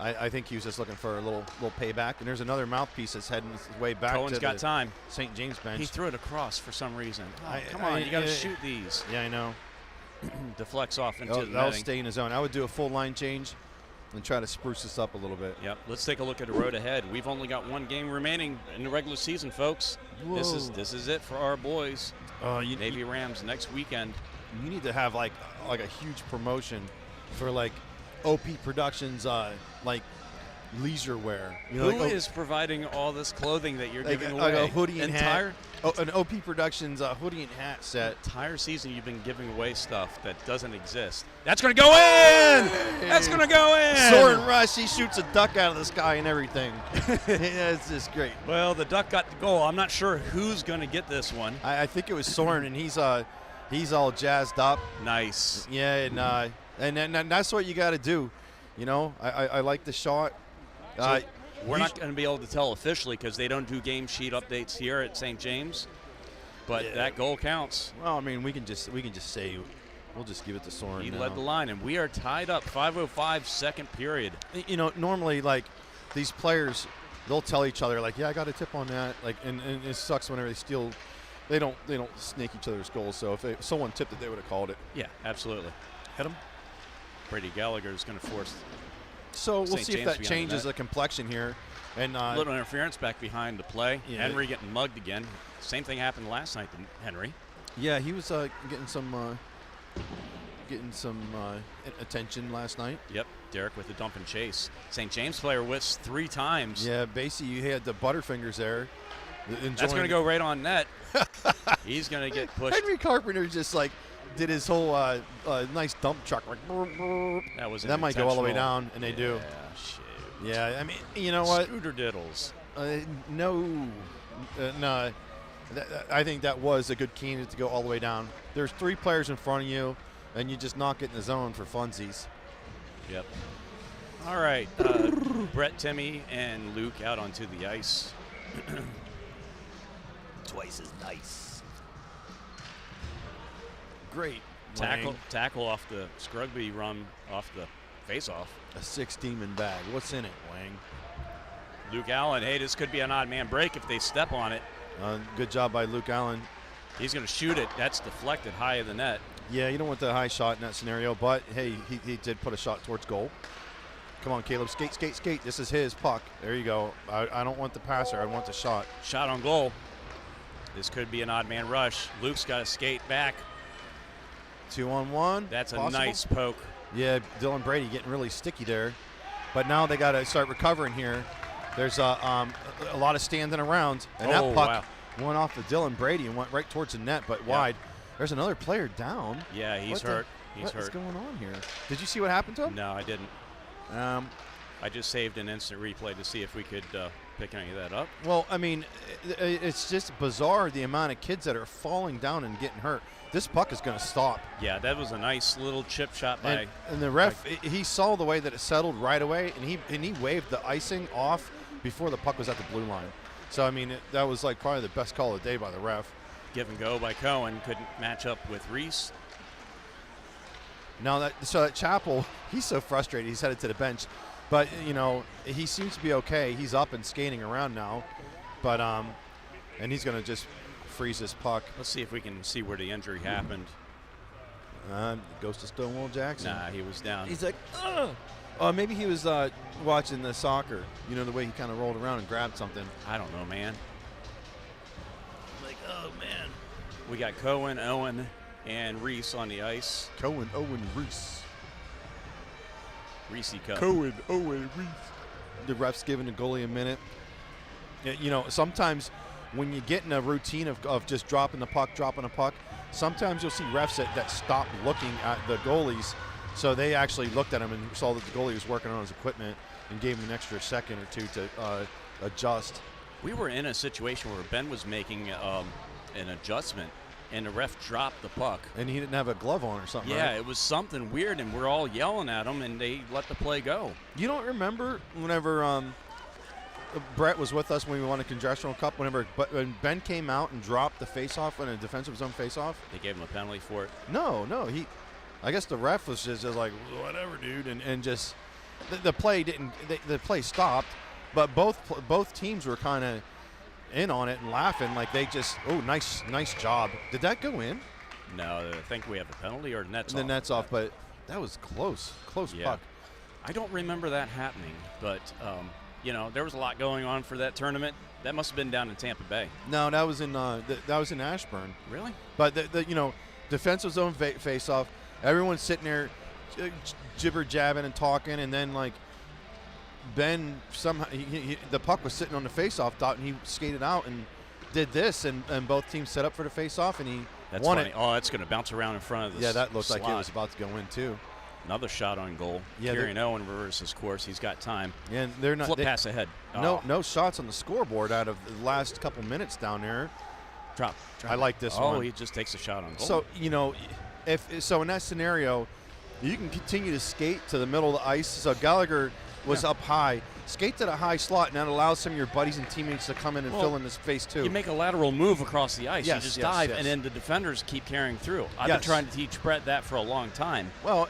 I think he was just looking for a little payback. And there's another mouthpiece that's heading his way back Cohen's to got the time. St. James bench. He threw it across for some reason. Come on, you got to shoot these. Yeah, I know. Deflects off into the netting. That'll stay in his zone. I would do a full line change and try to spruce this up a little bit. Yep. Let's take a look at the road ahead. We've only got one game remaining in the regular season, folks. Whoa. This is it for our boys. Navy Rams next weekend. You need to have like a huge promotion for like OP Productions, like leisure wear. Who is providing all this clothing that you're giving away? Like a hoodie and hat. An OP Productions hoodie and hat set. Entire season you've been giving away stuff that doesn't exist. That's going to go in! Hey. That's going to go in! Soren Rush, he shoots a duck out of the sky and everything. Yeah, it's just great. Well, the duck got the goal. I'm not sure who's going to get this one. I think it was Soren, and he's all jazzed up. Nice. Yeah, and that's what you got to do. I like the shot. So we're not going to be able to tell officially because they don't do game sheet updates here at St. James, but that goal counts. Well, I mean, we can just say we'll just give it to Soren. He now. led the line, and we are tied up. 5:05 second period. Normally, like these players, they'll tell each other like, "Yeah, I got a tip on that." Like, and it sucks whenever they steal. They don't snake each other's goals. So if someone tipped it, they would have called it. Yeah, absolutely. Hit him. Brady Gallagher is going to force. So we'll see if that changes the complexion here. And a little interference back behind the play. Yeah. Henry getting mugged again. Same thing happened last night to Henry. Yeah, he was getting some attention last night. Yep, Derek with the dump and chase. St. James player whiffs 3 times. Yeah, basically you had the Butterfingers there. That's going to go right on net. He's going to get pushed. Henry Carpenter just did his whole nice dump truck. That might go all the way down, and they do. Yeah, shit. Yeah, I mean, you know what? Scooter diddles. No. I think that was a good candidate to go all the way down. There's 3 players in front of you, and you just knock it in the zone for funsies. Yep. All right. Brett, Timmy, and Luke out onto the ice. Twice as nice. Great. Tackle off the Scrugby run off the face-off. A 6-demon bag. What's in it, Wang? Luke Allen. Hey, this could be an odd man break if they step on it. Good job by Luke Allen. He's going to shoot it. That's deflected high of the net. Yeah, you don't want the high shot in that scenario, but, hey, he did put a shot towards goal. Come on, Caleb. Skate, skate, skate. This is his puck. There you go. I don't want the passer. I want the shot. Shot on goal. This could be an odd man rush. Luke's got to skate back. 2-on-1. That's possible? A nice poke. Yeah, Dylan Brady getting really sticky there. But now they got to start recovering here. There's a lot of standing around. And that puck went off of Dylan Brady and went right towards the net, but wide. There's another player down. Yeah, he's hurt. What is going on here? Did you see what happened to him? No, I didn't. I just saved an instant replay to see if we could pick any of that up. Well, I mean, it's just bizarre the amount of kids that are falling down and getting hurt. This puck is going to stop. Yeah, that was a nice little chip shot by. And the ref, he saw the way that it settled right away, and he waved the icing off before the puck was at the blue line. So I mean, that was like probably the best call of the day by the ref. Give and go by Cohen. Couldn't match up with Reese. Now that Chappell, he's so frustrated. He's headed to the bench, but he seems to be okay. He's up and skating around now, but and he's gonna just freeze this puck. Let's see if we can see where the injury happened. Goes to Stonewall Jackson. Nah, he was down. He's like, maybe he was watching the soccer. The way he kind of rolled around and grabbed something. I don't know, man. Like, oh man. We got Cohen, Owen, and Reese on the ice. Cohen, Owen, Reese. Reese Cup. Cohen, Owen, Reese. The ref's giving the goalie a minute. Sometimes when you get in a routine of just dropping a puck, sometimes you'll see refs that stop looking at the goalies. So they actually looked at him and saw that the goalie was working on his equipment and gave him an extra second or two to adjust. We were in a situation where Ben was making an adjustment, and the ref dropped the puck. And he didn't have a glove on or something, Yeah, right? it was something weird, and we're all yelling at him, and they let the play go. You don't remember whenever Brett was with us when we won a Congressional Cup, when Ben came out and dropped the face-off in a defensive zone face-off? They gave him a penalty for it. No, I guess the ref was just like, whatever, dude, and just the play didn't. The play stopped, but both teams were kind of in on it and laughing like they just, nice job. Did that go in? No, I think we have a penalty or net's The off. net's off, but that was close Yeah. puck. I don't remember that happening, but there was a lot going on for that tournament. That must have been down in Tampa Bay. No, that was in Ashburn. Really? But the defensive zone face-off. Everyone's sitting there jibber jabbing and talking, and then like Ben somehow the puck was sitting on the face-off dot, and he skated out and did this, and both teams set up for the face-off, and he won funny. it. Oh, it's going to bounce around in front of the Yeah, that looked like it slot. was about to go in too. Another shot on goal. Yeah, Kieran Owen reverses course. He's got time. And they're not Flip pass ahead. No shots on the scoreboard out of the last couple minutes down there. Drop. I like this one. Oh, he just takes a shot on goal. So if in that scenario, you can continue to skate to the middle of the ice. So Gallagher was up high. Skate to the high slot, and that allows some of your buddies and teammates to come in and fill in this space too. You make a lateral move across the ice. Yes, you just yes, dive, yes. and then the defenders keep carrying through. I've Yes. been trying to teach Brett that for a long time. Well,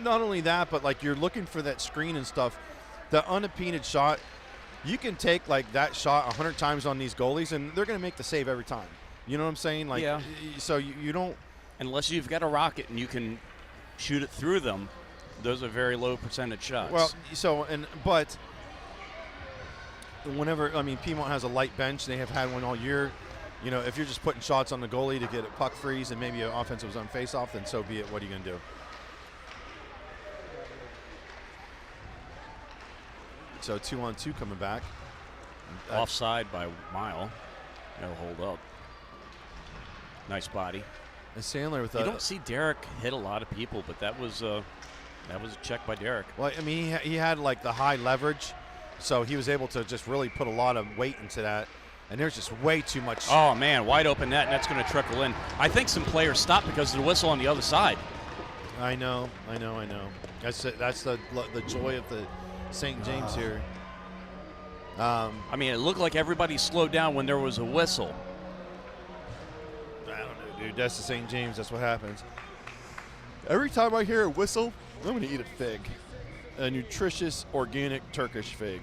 not only that, but like you're looking for that screen and stuff. The unimpeded shot, you can take like that shot 100 times on these goalies, and they're going to make the save every time. You know what I'm saying? Like, Yeah. So you don't. Unless you've got a rocket and you can shoot it through them, those are very low percentage shots. Well, but whenever Piedmont has a light bench, they have had one all year. If you're just putting shots on the goalie to get a puck freeze and maybe an offensive zone face-off, then so be it. What are you going to do? So 2-on-2 coming back. Offside by Mile. No hold up. Nice body. And Sandler with You don't see Derek hit a lot of people, but that was a check by Derek. Well, he had like the high leverage, so he was able to just really put a lot of weight into that. And there's just way too much. Oh man, wide open net, and that's going to trickle in. I think some players stopped because of the whistle on the other side. I know. That's the joy of the St. James here. It looked like everybody slowed down when there was a whistle. I don't know, dude. That's the St. James. That's what happens. Every time I hear a whistle, I'm going to eat a fig. A nutritious, organic Turkish fig.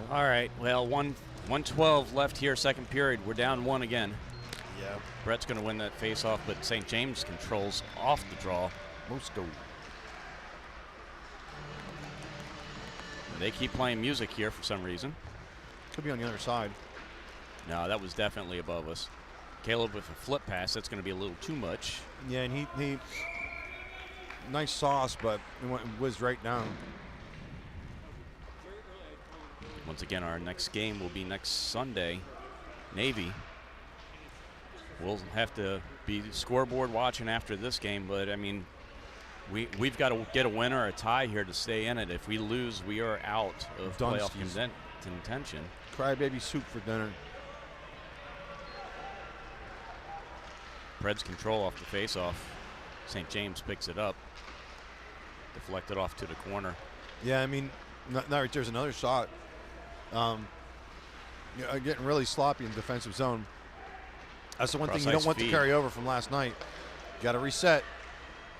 All right, well, 1:12 left here, second period. We're down one again. Yeah. Brett's going to win that face-off, but St. James controls off the draw. Most go. They keep playing music here for some reason. Could be on the other side. No, that was definitely above us. Caleb with a flip pass. That's going to be a little too much. Yeah, and he nice sauce, but it whizzed right down. Once again, our next game will be next Sunday, Navy. We'll have to be scoreboard watching after this game, but we've got to get a win or a tie here to stay in it. If we lose, we are out of playoff contention. Crybaby soup for dinner. Pred's control off the face-off. St. James picks it up. Deflected off to the corner. Yeah, there's another shot. Getting really sloppy in defensive zone. That's the one thing you don't want to carry over from last night. You got to reset.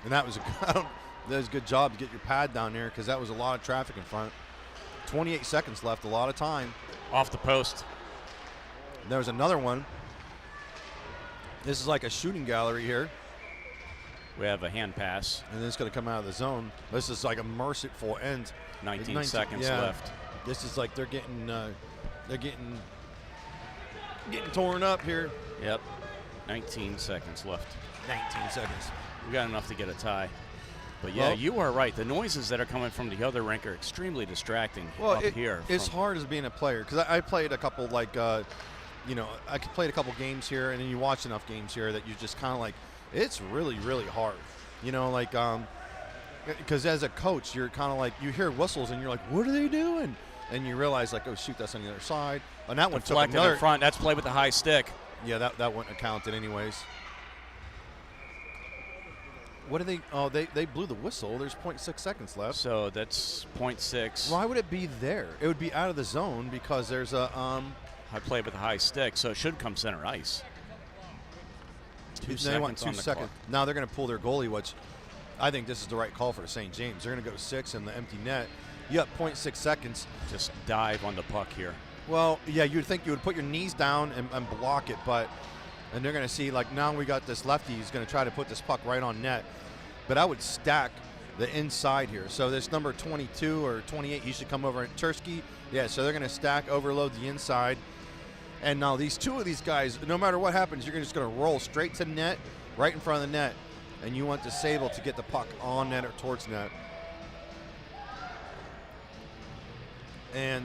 And that was that was a good job to get your pad down there because that was a lot of traffic in front. 28 seconds left, a lot of time. Off the post. There was another one. This is like a shooting gallery here. We have a hand pass. And then it's going to come out of the zone. This is like a merciful end. 19 seconds left. This is like they're getting torn up here. Yep. 19 seconds left. 19 seconds. We got enough to get a tie. But yeah, you are right. The noises that are coming from the other rink are extremely distracting up here. It's hard as being a player because I played a couple I played a couple games here, and then you watch enough games here that you just kind of like, it's really, really hard. Because as a coach, you're kind of like, you hear whistles and you're like, what are they doing? And you realize like, oh shoot, that's on the other side. And that one took another. In front. That's play with the high stick. Yeah, that wouldn't have counted anyways. What do they? Oh, they blew the whistle. There's 0.6 seconds left. So that's 0.6. Why would it be there? It would be out of the zone because there's a I played with the high stick, so it should come center ice. 2 seconds. They want 2 on the seconds. clock. Now they're going to pull their goalie, which I think this is the right call for St. James. They're going to go 6 in the empty net. You got 0.6 seconds. Just dive on the puck here. Well, yeah, you'd think you would put your knees down and block it, and they're going to see, like, now we got this lefty who's going to try to put this puck right on net. But I would stack the inside here. So this number 22 or 28 used to come over at Tursky. Yeah, so they're going to stack, overload the inside. And now two of these guys, no matter what happens, you're just going to roll straight to net, right in front of the net. And you want the Sable to get the puck on net or towards net. And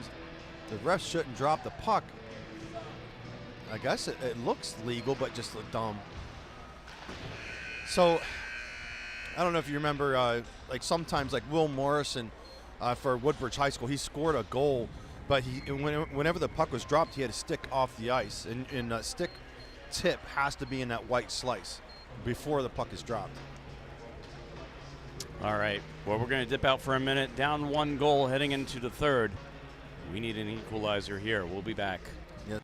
the refs shouldn't drop the puck. I guess it looks legal, but just dumb. So I don't know if you remember, like sometimes like Will Morrison for Woodbridge High School, he scored a goal, but whenever the puck was dropped, he had to stick off the ice. And stick tip has to be in that white slice before the puck is dropped. All right. Well, we're going to dip out for a minute. Down 1 goal heading into the third. We need an equalizer here. We'll be back. Yep.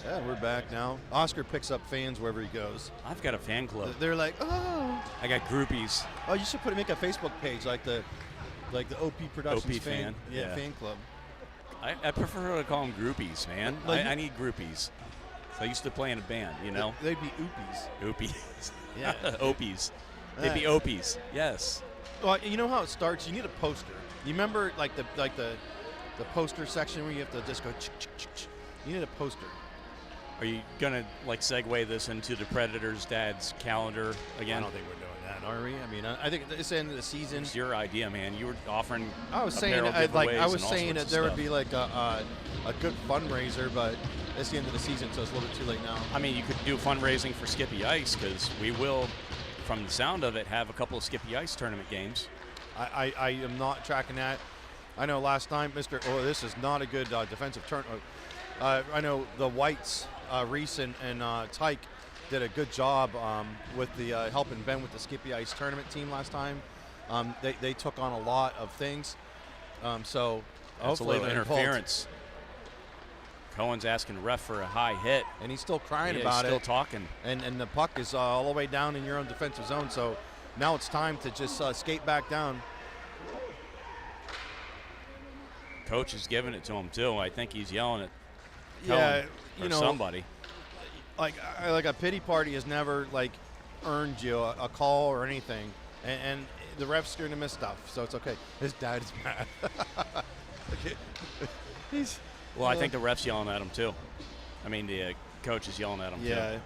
Yeah, we're back now. Oscar picks up fans wherever he goes. I've got a fan club. They're like, oh. I got groupies. Oh, you should make a Facebook page like the OP Productions OP fan. Yeah. fan club. I prefer to call them groupies, man. Like I need groupies. So I used to play in a band, you know. They'd be oopies. Oopies. Yeah. Opies. They'd be opies. Yes. Well, you know how it starts. You need a poster. You remember like the poster section where you have to just go. You need a poster. Are you gonna like segue this into the Predators' dad's calendar again? I don't think we're doing that, are we? I mean, I think it's the end of the season. It's your idea, man. You were offering. I was saying that there would be like a good fundraiser, but it's the end of the season, so it's a little bit too late now. I mean, you could do fundraising for Skippy Ice because we will, from the sound of it, have a couple of Skippy Ice tournament games. I am not tracking that. I know last time, this is not a good defensive turn. I know the Whites, Reese and Tyke did a good job with the helping Ben with the Skippy Ice tournament team last time. They took on a lot of things. So that's hopefully a little interference. Cohen's asking ref for a high hit. And he's still crying about it. He's still talking. And the puck is all the way down in your own defensive zone. So now it's time to just skate back down. Coach is giving it to him, too. I think he's yelling at Cohen or somebody. Like a pity party has never earned you a call or anything, and the ref's going to miss stuff, so it's okay. His dad is mad. I think the ref's yelling at him too. I mean, the coach is yelling at him, Yeah.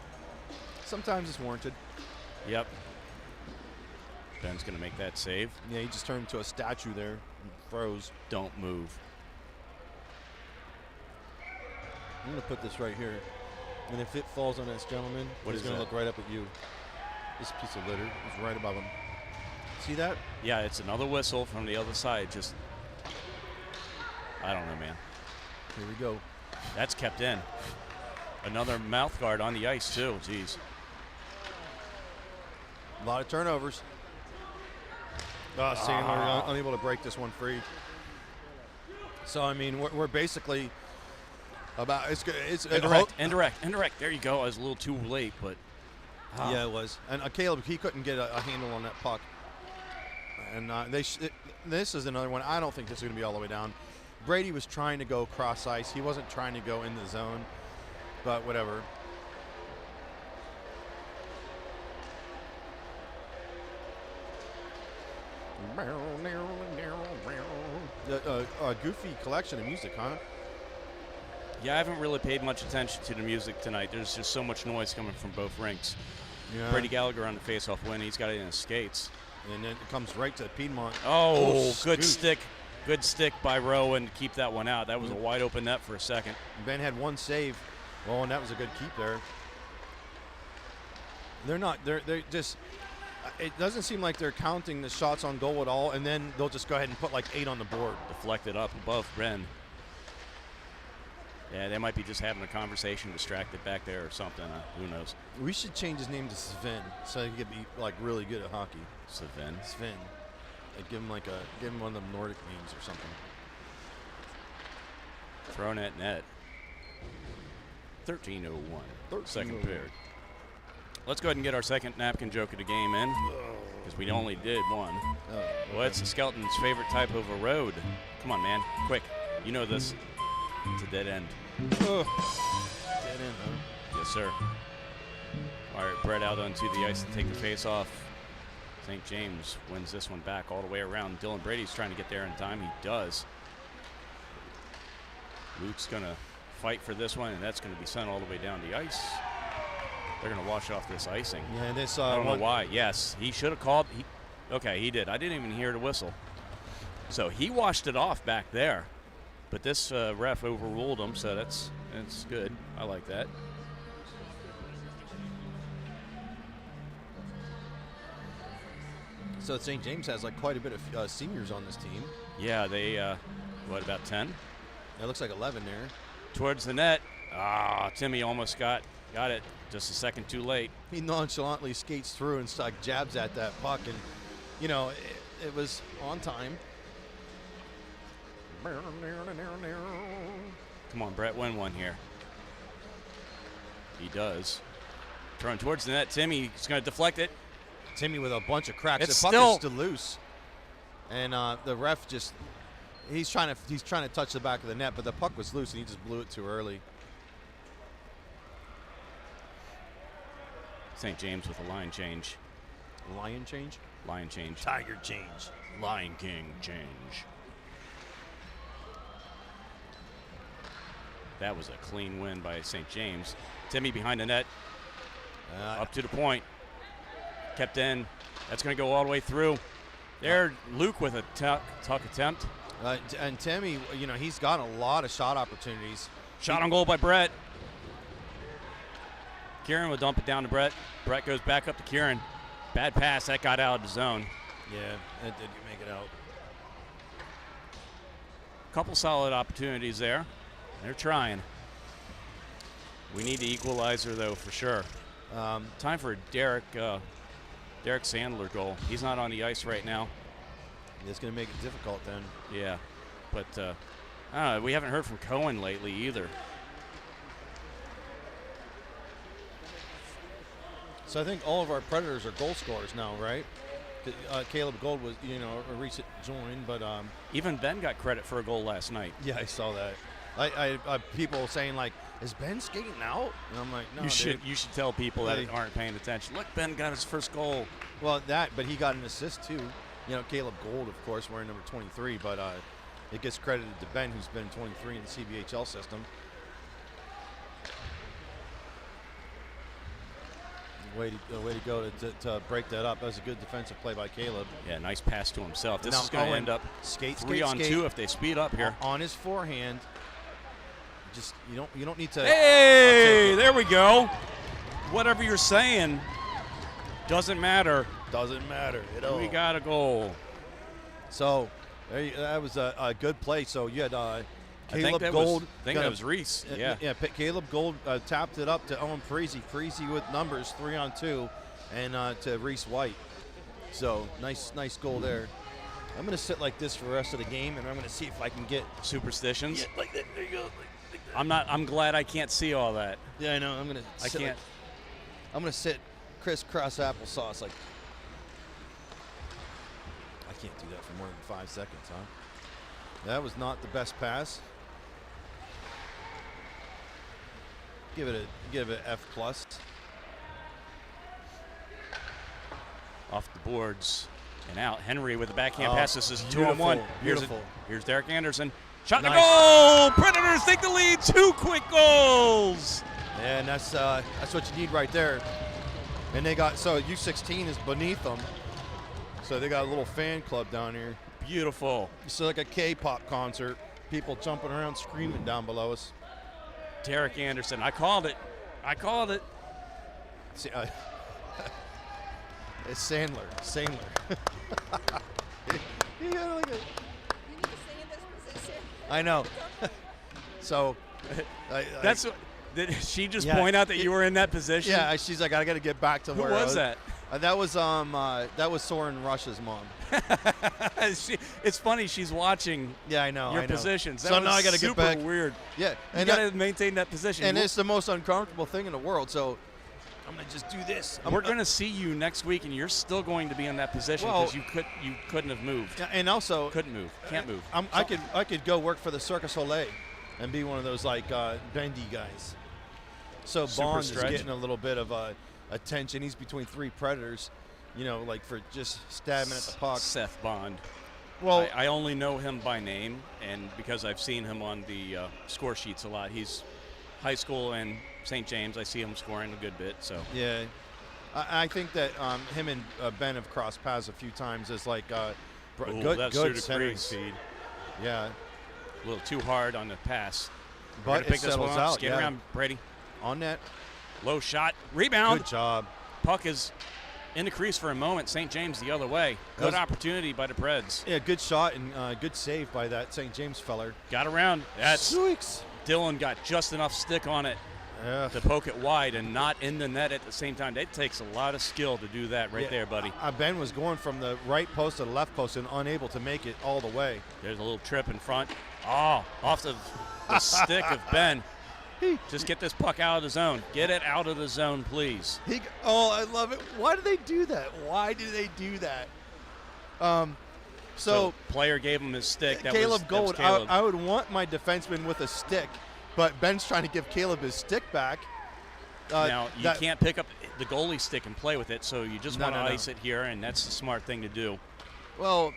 Sometimes it's warranted. too. Yep. Ben's going to make that save. Yeah, he just turned into a statue there and froze. Don't move. I'm going to put this right here. And if it falls on this gentleman, What he's is going to that? look right up at you. This piece of litter is right above him. See that? Yeah, it's another whistle from the other side. Just, I don't know, man. Here we go. That's kept in. Another mouth guard on the ice, too. Jeez. A lot of turnovers. Sandler unable to break this one free. So, I mean, we're basically about it's Indirect. There you go. I was a little too late, but yeah, it was. And Caleb, he couldn't get a handle on that puck. And this is another one. I don't think this is going to be all the way down. Brady was trying to go cross ice. He wasn't trying to go in the zone, but whatever. Goofy collection of music, huh? yeah, I haven't really paid much attention to the music tonight. There's just so much noise coming from both rinks. Yeah. Brady Gallagher on the faceoff win. He's got it in his skates. And then it comes right to Piedmont. Oh, good scoot. stick. Good stick by Rowan to keep that one out. That was a wide open net for a second. Ben had one save. Oh, and that was a good keep there. They're just, it doesn't seem like they're counting the shots on goal at all, and then they'll just go ahead and put like 8 on the board. Deflected up above Ren. Yeah, they might be just having a conversation, distracted back there or something. Who knows? We should change his name to Sven so he could be like really good at hockey. Sven. Sven. Like give him one of them Nordic names or something. Thrown at net. 13:01. Second period. Let's go ahead and get our second napkin joke of the game in, because we only did one. Well, it's the Skeleton's favorite type of a road. Come on, man. Quick. You know this. It's a dead end. Dead end, huh? Yes, sir. All right, Brett out onto the ice to take the face off. St. James wins this one back all the way around. Dylan Brady's trying to get there in time. He does. Luke's going to fight for this one, and that's going to be sent all the way down the ice. They're going to wash off this icing. Yeah, and this. I don't know why. Yes, he should have called. Okay, he did. I didn't even hear the whistle. So he washed it off back there. But this ref overruled him, so that's good. I like that. So St. James has like quite a bit of seniors on this team. Yeah, they, what, about 10? It looks like 11 there. Towards the net. Timmy almost got it. Just a second too late. He nonchalantly skates through and like jabs at that puck, and you know it was on time. Come on, Brett, win one here. He does. Throwing towards the net. Timmy's going to deflect it. Timmy with a bunch of cracks. It's the puck still is still loose, and the ref just he's trying to touch the back of the net, but the puck was loose and he just blew it too early. St. James with a line change. Lion change? Lion change. Tiger change. Lion King change. That was a clean win by St. James. Timmy behind the net. Up to the point. Kept in. That's going to go all the way through. There, Luke with a tuck attempt. And Timmy, you know, he's got a lot of shot opportunities. Shot on goal by Brett. Kieran will dump it down to Brett. Brett goes back up to Kieran. Bad pass. That got out of the zone. Yeah, that did make it out. Couple solid opportunities there. They're trying. We need the equalizer, though, for sure. Time for a Derek Sandler goal. He's not on the ice right now. It's going to make it difficult then. Yeah, but I don't know, we haven't heard from Cohen lately either. So I think all of our Predators are goal scorers now, right? Caleb Gold was, you know, a recent join, but even Ben got credit for a goal last night. Yeah, I saw that. I people saying like, "Is Ben skating out?" And I'm like, "No, you dude." should tell people that aren't paying attention. Look, Ben got his first goal. Well, but he got an assist too. You know, Caleb Gold, of course, wearing number 23, but it gets credited to Ben, who's been 23 in the CBHL system. Way to go to break that up. That was a good defensive play by Caleb. Yeah, nice pass to himself. This Now, is going to Owen, end up skate, 3-on-2 if they speed up here. On his forehand. Just you don't need to. Hey, there we go. Whatever you're saying doesn't matter. Doesn't matter at all. We got a goal. So that was a good play. So you had Caleb Gold. I think that was Reese. Yeah. Caleb Gold tapped it up to Owen Freezy. Freezy with numbers 3-on-2, and to Reese White. So nice goal there. I'm gonna sit like this for the rest of the game, and I'm gonna see if I can get superstitions. Yeah, like that. There you go. Like that. I'm glad I can't see all that. Yeah, I know. I'm gonna sit crisscross applesauce like. I can't do that for more than 5 seconds, huh? That was not the best pass. Give it an F+. Off the boards and out. Henry with the backhand pass. This is 2-on-1. Here's Derek Anderson. Shot and goal! Predators take the lead. 2 quick goals. Yeah, and that's what you need right there. And they got U16 is beneath them, so they got a little fan club down here. Beautiful. So like a K-pop concert. People jumping around, screaming down below us. Derek Anderson. I called it. See, it's Sandler. You gotta look at. You need to stay in this position. I know. So, that's what. Did she just point out that you were in that position? Yeah, she's like, I got to get back to where I was. Who was that? That was Soren Rush's mom. It's funny, she's watching. Yeah, I know. Your positions. That so was now I got to get back. Super weird. Yeah, and you got to maintain that position. And it's the most uncomfortable thing in the world. So I'm gonna just do this. We're gonna see you next week, and you're still going to be in that position because you couldn't have moved. And also couldn't move, can't move. I could go work for the Cirque du Soleil and be one of those like bendy guys. So Bond is getting a little bit of attention. He's between 3 Predators, like for just stabbing at the puck. Seth Bond. Well, I only know him by name, and because I've seen him on the score sheets a lot. He's high school and St. James. I see him scoring a good bit. So yeah, I think that him and Ben have crossed paths a few times as like good centering speed. Yeah, a little too hard on the pass. But it settles out. Skate around, Brady. On net. Low shot. Rebound. Good job. Puck is in the crease for a moment. St. James the other way. Good opportunity by the Preds. Yeah, good shot and good save by that St. James feller. Got around. That's Sweeks. Dylan got just enough stick on it to poke it wide and not in the net at the same time. It takes a lot of skill to do that there, buddy. Ben was going from the right post to the left post and unable to make it all the way. There's a little trip in front. Oh, off the stick of Ben. Just get this puck out of the zone. Get it out of the zone, please. I love it. Why do they do that? So player gave him his stick. Caleb Gold. Caleb. I would want my defenseman with a stick, but Ben's trying to give Caleb his stick back. Now, you can't pick up the goalie stick and play with it, so you just want to ice it here, and that's the smart thing to do. Well,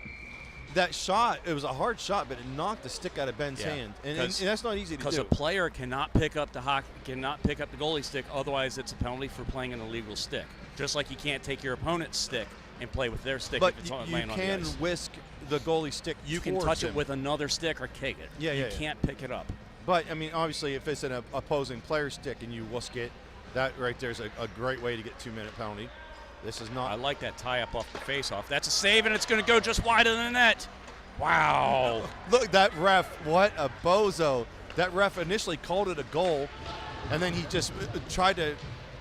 that shot, it was a hard shot, but it knocked the stick out of Ben's hand, and that's not easy to do. Because a player cannot pick up the goalie stick, otherwise it's a penalty for playing an illegal stick. Just like you can't take your opponent's stick and play with their stick but if it's laying on the ice. You can whisk the goalie stick. You can touch it with another stick or kick it. You can't pick it up. But I mean, obviously, if it's an opposing player's stick and you whisk it, that right there's a great way to get 2-minute penalty. This is not. I like that tie-up off the face-off. That's a save, and it's going to go just wide of the net. Wow. Look, that ref, what a bozo. That ref initially called it a goal, and then he just tried to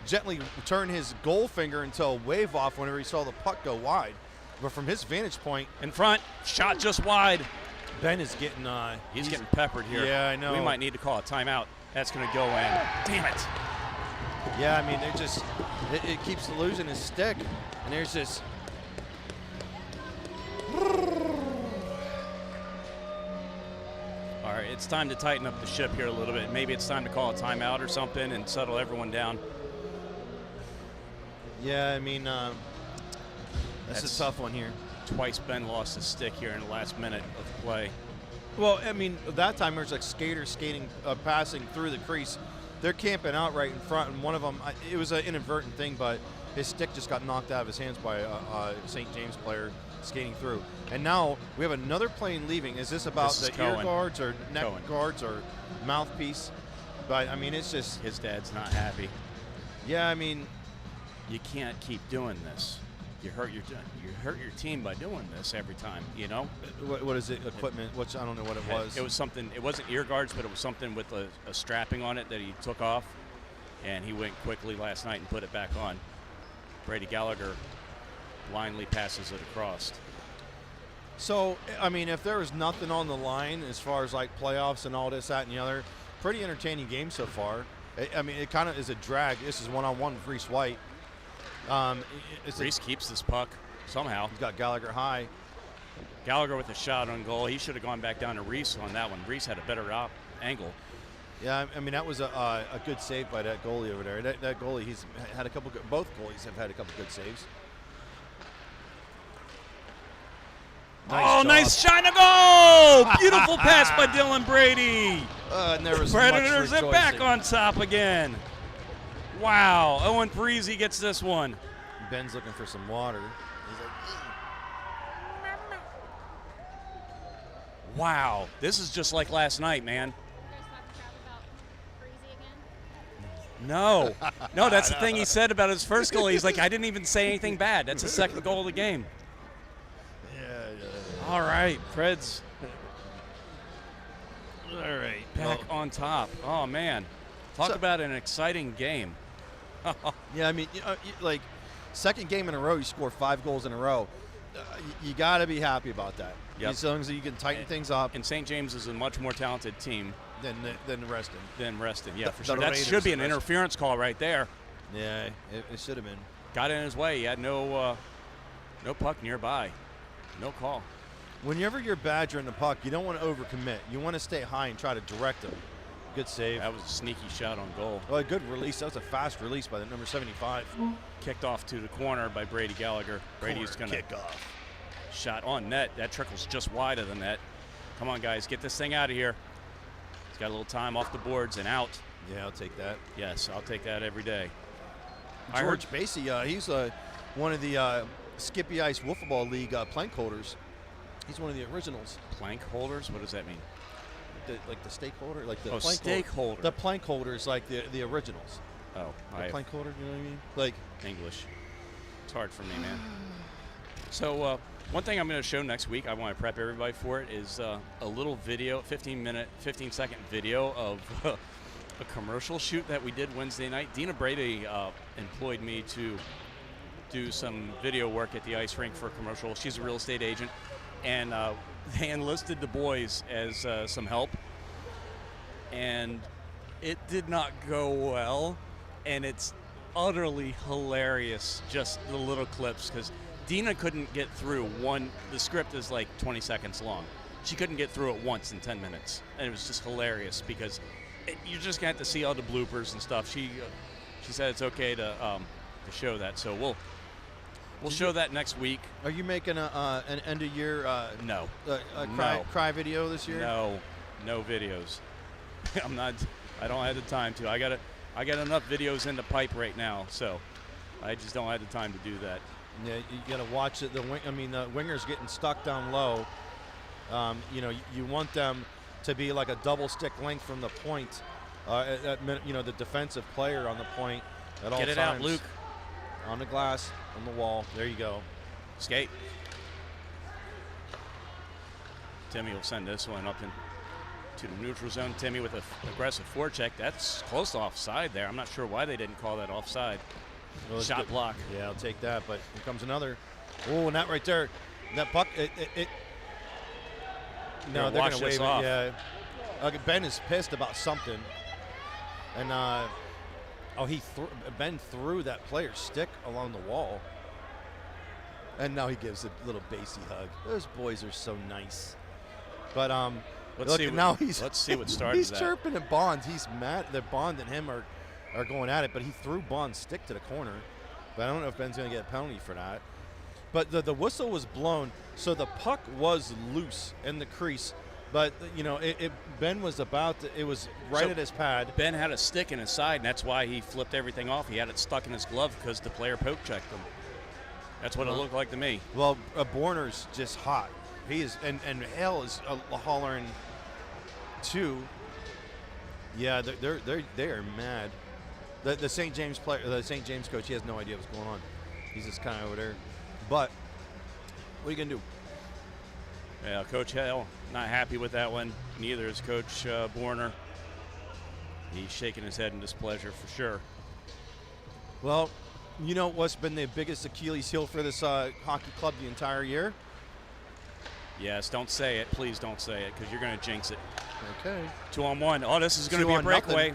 gently turn his goal finger into a wave off whenever he saw the puck go wide. But from his vantage point. In front, shot just wide. Ben is getting he's getting peppered here. Yeah, I know. We might need to call a timeout. That's going to go in. Damn it. Yeah, I mean, they're just, it keeps losing his stick. And there's this. All right, it's time to tighten up the ship here a little bit. Maybe it's time to call a timeout or something and settle everyone down. Yeah, I mean, that's a tough one here. Twice Ben lost his stick here in the last minute of play. Well, I mean, that time there's like skaters passing through the crease. They're camping out right in front, and one of them, it was an inadvertent thing, but his stick just got knocked out of his hands by a St. James player skating through. And now we have another plane leaving. Is this about This is the ear Cohen. guards or neck Cohen. guards or mouthpiece? But, I mean, it's just, His dad's not happy. yeah, I mean, You can't keep doing this. You hurt your team by doing this every time, you know? what is it, equipment, which I don't know what it was. It was something, it wasn't ear guards, but it was something with a strapping on it that he took off, and he went quickly last night and put it back on. Brady Gallagher blindly passes it across. So, I mean, if there was nothing on the line as far as like playoffs and all this, that, and the other, pretty entertaining game so far. I mean, it kind of is a drag. This is one-on-one with Reese White. Reese keeps this puck somehow. He's got Gallagher high. Gallagher with a shot on goal. He should have gone back down to Reese on that one. Reese had a better angle. Yeah, I mean, that was a good save by that goalie over there. That goalie, he's had a couple good, both goalies have had a couple good saves. Job. Nice shot and a goal! Beautiful pass by Dylan Brady. And there was Predators much are back rejoicing. on top again. Wow, Owen Parisi gets this one. Ben's looking for some water. He's like, Wow, this is just like last night, man. No, that's the thing he said about his first goal. He's like, I didn't even say anything bad. That's his second goal of the game. yeah. All right, Preds All right. back on top. Oh, man. Talk about an exciting game. Yeah, I mean, like, second game in a row, you score 5 goals in a row. You got to be happy about that. Yep. As long as you can tighten things up. And St. James is a much more talented team Than Reston. than Reston. Yeah, for The sure. That Raiders should be an and Reston. interference call right there. Yeah, it should have been. Got in his way. He had no puck nearby. No call. Whenever you're badgering the puck, you don't want to overcommit. You want to stay high and try to direct them. Good save. That was a sneaky shot on goal. Well, a good release. That was a fast release by the number 75. Kicked off to the corner by Brady Gallagher. Brady's going to kick off. shot on net. That trickles just wide of the net. Come on, guys. Get this thing out of here. He's got a little time off the boards and out. Yeah, I'll take that. Yes, I'll take that every day. George Basie, he's one of the Skippy Ice Wiffle Ball League plank holders. He's one of the originals. Plank holders? What does that mean? Like the stake holder? Like the Oh, plank stake holder. The plank holders, like the originals. Oh, The plank holder, you know what I mean? Like, English. It's hard for me, man. So one thing I'm going to show next week, I want to prep everybody for it, is a little video, 15-second video of a commercial shoot that we did Wednesday night. Dina Brady employed me to do some video work at the ice rink for a commercial. She's a real estate agent, and they enlisted the boys as some help, and it did not go well, and it's utterly hilarious, just the little clips, because Dina couldn't get through one. The script is like 20 seconds long. She couldn't get through it once in 10 minutes, and it was just hilarious because you're just gonna have to see all the bloopers and stuff. She said it's okay to show that, so we'll show that next week. are you making an end of year No, cry video this year? no videos. I'm not. I don't have the time to. I got enough videos in the pipe right now, so I just don't have the time to do that. Yeah, you got to watch it. The wingers getting stuck down low. You want them to be like a double stick length from the point. The defensive player on the point at all times. Get it out, Luke. On the glass, on the wall. There you go. Skate. Timmy will send this one up to the neutral zone. Timmy with an aggressive forecheck. That's close to offside there. I'm not sure why they didn't call that offside. Well, it's Shot good. block. Yeah, I'll take that. But here comes another. Oh, and that right there. That puck. No, they're wash going to this wave off. it. Yeah. Ben is pissed about something. And, Ben threw that player's stick along the wall. And now he gives a little Basie hug. Those boys are so nice. But Let's see what started he's that. chirping at Bonds. He's mad. The Bond and him are going at it, but he threw Bond's stick to the corner. But I don't know if Ben's going to get a penalty for that. But the whistle was blown, so the puck was loose in the crease. But Ben was it was right So- at his pad. Ben had a stick in his side, and that's why he flipped everything off. He had it stuck in his glove because the player poke checked him. That's what it looked like to me. Well, Borner's just hot. He is, and Hale is hollering too. Yeah, they are mad. The St. James player, the St. James coach, he has no idea what's going on. He's just kind of over there. But what are you gonna do? Yeah, Coach Hale not happy with that one. Neither is Coach Borner. He's shaking his head in displeasure for sure. Well, you know what's been the biggest Achilles heel for this hockey club the entire year? Yes, don't say it. Please don't say it, because you're going to jinx it. Okay. 2-on-1. Oh, this is going to be a 2-on-0. breakaway.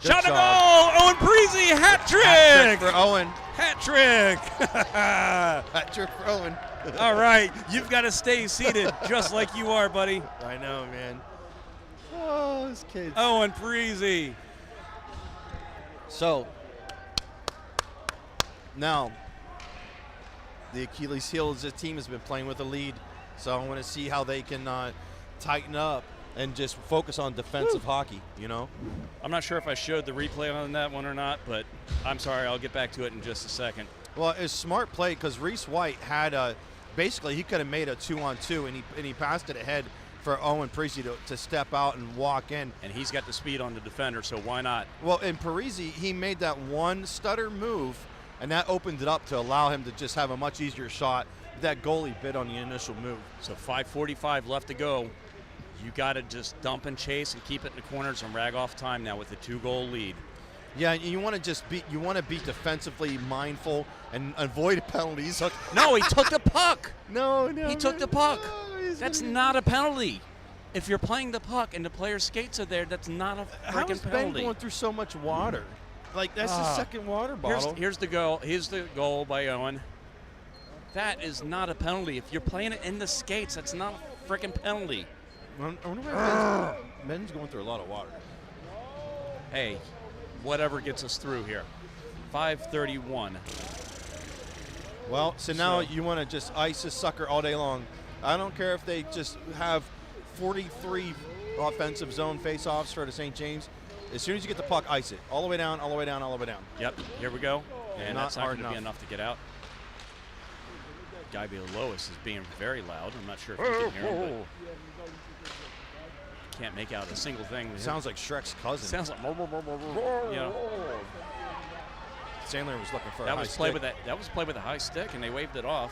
Good Shot a job. goal! Owen Preezy, hat trick! Hat trick for Owen. Hat trick! Hat trick for Owen. All right, you've got to stay seated just like you are, buddy. I know, man. Oh, those kids. Owen Preezy. So, now, the Achilles heel is this team has been playing with a lead. So I want to see how they can tighten up and just focus on defensive hockey, I'm not sure if I showed the replay on that one or not, but I'm sorry. I'll get back to it in just a second. Well, it's smart play because Reese White had basically he could have made a 2-on-2 and he passed it ahead for Owen Parisi to step out and walk in. And he's got the speed on the defender, so why not? Well, in Parisi, he made that one stutter move, and that opened it up to allow him to just have a much easier shot. That goalie bit on the initial move. So 5:45 left to go. You got to just dump and chase and keep it in the corners and rag off time now with a 2-goal lead. Yeah, you want to just be defensively mindful and avoid penalties. No, he took the puck. No. He took the puck. No, That's not a penalty. If you're playing the puck and the player's skates are there, that's not a How freaking is Ben penalty. going through so much water? Like, that's the second water bottle. Here's the goal. Here's the goal by Owen. That is not a penalty. If you're playing it in the skates, that's not a freaking penalty. I wonder why Ben's going through a lot of water. Hey, whatever gets us through here. 5:31. Well, so now you want to just ice this sucker all day long. I don't care if they just have 43 offensive zone face-offs for the St. James. As soon as you get the puck, ice it. All the way down, all the way down, all the way down. Yep, here we go. And Not that's not hard going to be enough. enough to get out. Guy below Lois is being very loud. I'm not sure if you can hear him, but can't make out a single thing. Sounds like Shrek's cousin. Sounds like Sandler was looking for a that high was play stick. with that was play with a high stick, and they waved it off.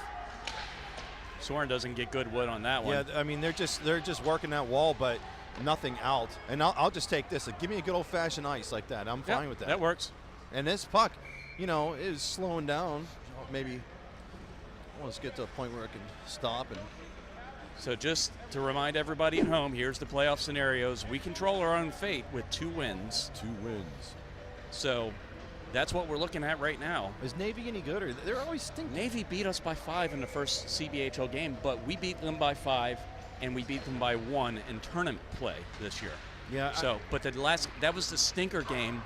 Soren doesn't get good wood on that one. Yeah, I mean they're just working that wall, but nothing out. And I'll just take this. Like, give me a good old-fashioned ice like that. I'm fine with that. That works. And this puck, is slowing down. Maybe let's get to a point where it can stop. And So just to remind everybody at home, here's the playoff scenarios. We control our own fate with 2 wins. 2 wins. So that's what we're looking at right now. Is Navy any good, or they're always stinking? Navy beat us by 5 in the first CBHL game, but we beat them by 5, and we beat them by 1 in tournament play this year. Yeah. So, but that was the stinker game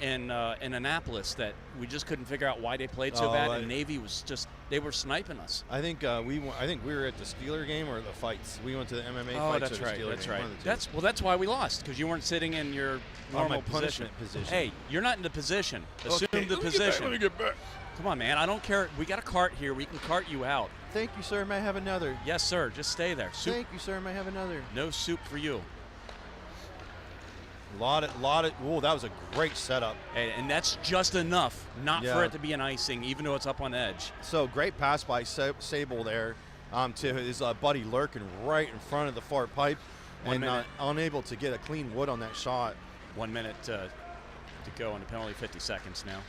in Annapolis that we just couldn't figure out why they played so bad, and Navy was they were sniping us. I think we were at the Steeler game or the fights. We went to the MMA Oh, fights. that's or the right. Steeler That's game, right. one of the two. That's why we lost, because you weren't sitting in your normal my punishment position. Hey, you're not in the position. Assume Okay, the let me position. Let me get back. Come on, man. I don't care. We got a cart here. We can cart you out. Thank you, sir. May I have another? Yes, sir. Just stay there. Soup. Thank you, sir. May I have another? No soup for you. Lot of. Ooh, that was a great setup. And that's just enough, not Yeah. for it to be an icing, even though it's up on edge. So great pass by Sable there to his buddy Lurkin right in front of the far pipe, 1 and minute. unable to get a clean wood on that shot. 1 minute to go on the penalty, 50 seconds now.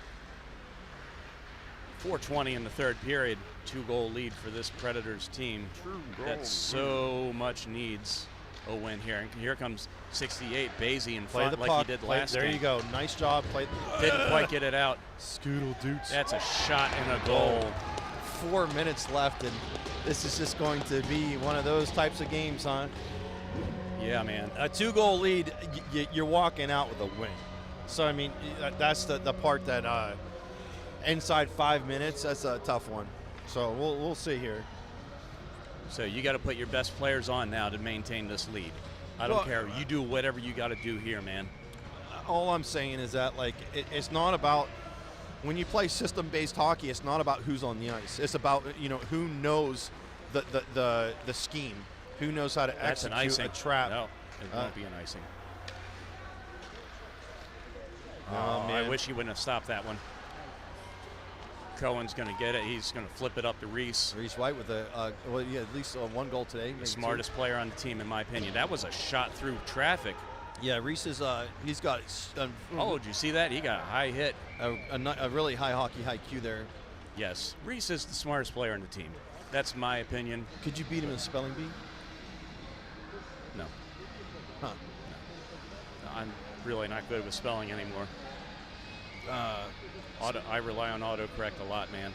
4:20 in the third period. 2-goal lead for this Predators team that so much needs a win here. And here comes 68, Basie in Play front the like puck. he did Play, last there game. you go. Nice job. Play. Didn't quite get it out. Scoodle doots. That's a shot and a goal. 4 minutes left, and this is just going to be one of those types of games, huh? Yeah, man. A 2-goal lead, you're walking out with a win. So, I mean, that's the part that inside 5 minutes, that's a tough one. So we'll see here. So you got to put your best players on now to maintain this lead. I don't Well, care. You do whatever you got to do here, man. All I'm saying is that like it's not about when you play system-based hockey. It's not about who's on the ice. It's about who knows the scheme, who knows how to That's an execute icing. a trap. No, it won't be an icing. Oh, man. I wish he wouldn't have stopped that one. Cohen's going to get it. He's going to flip it up to Reese. Reese White with at least one goal today. The smartest player on the team, in my opinion. That was a shot through traffic. Yeah, Reese is he's got Oh, did you see that? He got a high hit. a really high hockey IQ there. Yes, Reese is the smartest player on the team. That's my opinion. Could you beat him in spelling bee? No, Huh. I'm really not good with spelling anymore. I rely on autocorrect a lot, man.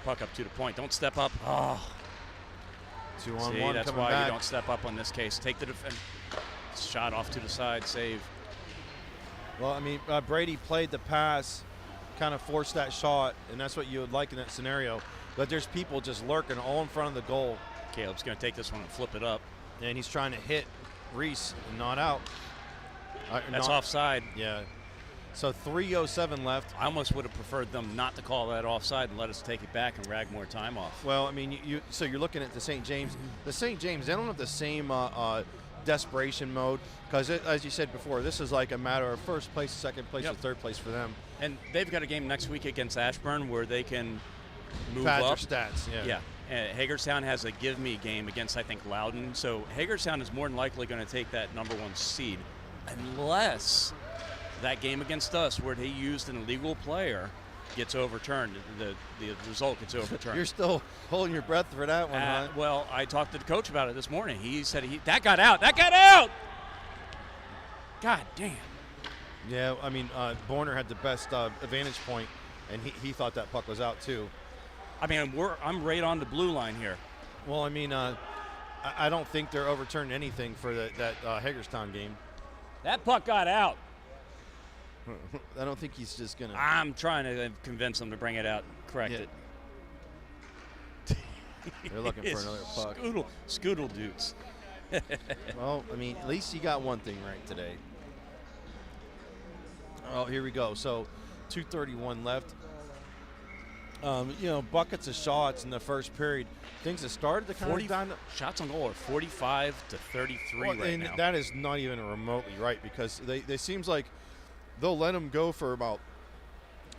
Puck up to the point. Don't step up. Oh, 2-on-1 see, that's coming why back. you don't step up on this case. Take the defense. Shot off to the side. Save. Well, I mean, Brady played the pass, kind of forced that shot, and that's what you would like in that scenario. But there's people just lurking all in front of the goal, Caleb's going to take this one and flip it up. and he's trying to hit Reese and not out. That's offside. Yeah. So 3:07 left. I almost would have preferred them not to call that offside and let us take it back and rag more time off. Well, I mean, so you're looking at the St. James. The St. James, they don't have the same desperation mode because, as you said before, this is like a matter of first place, second place, Yep. or third place for them. And they've got a game next week against Ashburn where they can move Pad their up. stats. Yeah. And Hagerstown has a give-me game against, I think, Loudon. So Hagerstown is more than likely going to take that #1 seed unless that game against us where they used an illegal player gets overturned. The result gets overturned. You're still holding your breath for that one, huh? Well, I talked to the coach about it this morning. He said that got out. That got out! God damn. Yeah, I mean, Borner had the best advantage point, and he thought that puck was out too. I mean, I'm right on the blue line here. Well, I mean, I don't think they're overturning anything for that Hagerstown game. That puck got out. I don't think he's just gonna. I'm trying to convince them to bring it out, correct Yeah. it. They're looking for another puck. Scoodle dudes. Well, I mean, at least you got one thing right today. Oh, here we go. So, 2:31 left. Buckets of shots in the first period. Things have started to kind of down. Shots on goal are 45 to 33 right and now. that is not even remotely right because they seems like they'll let them go for about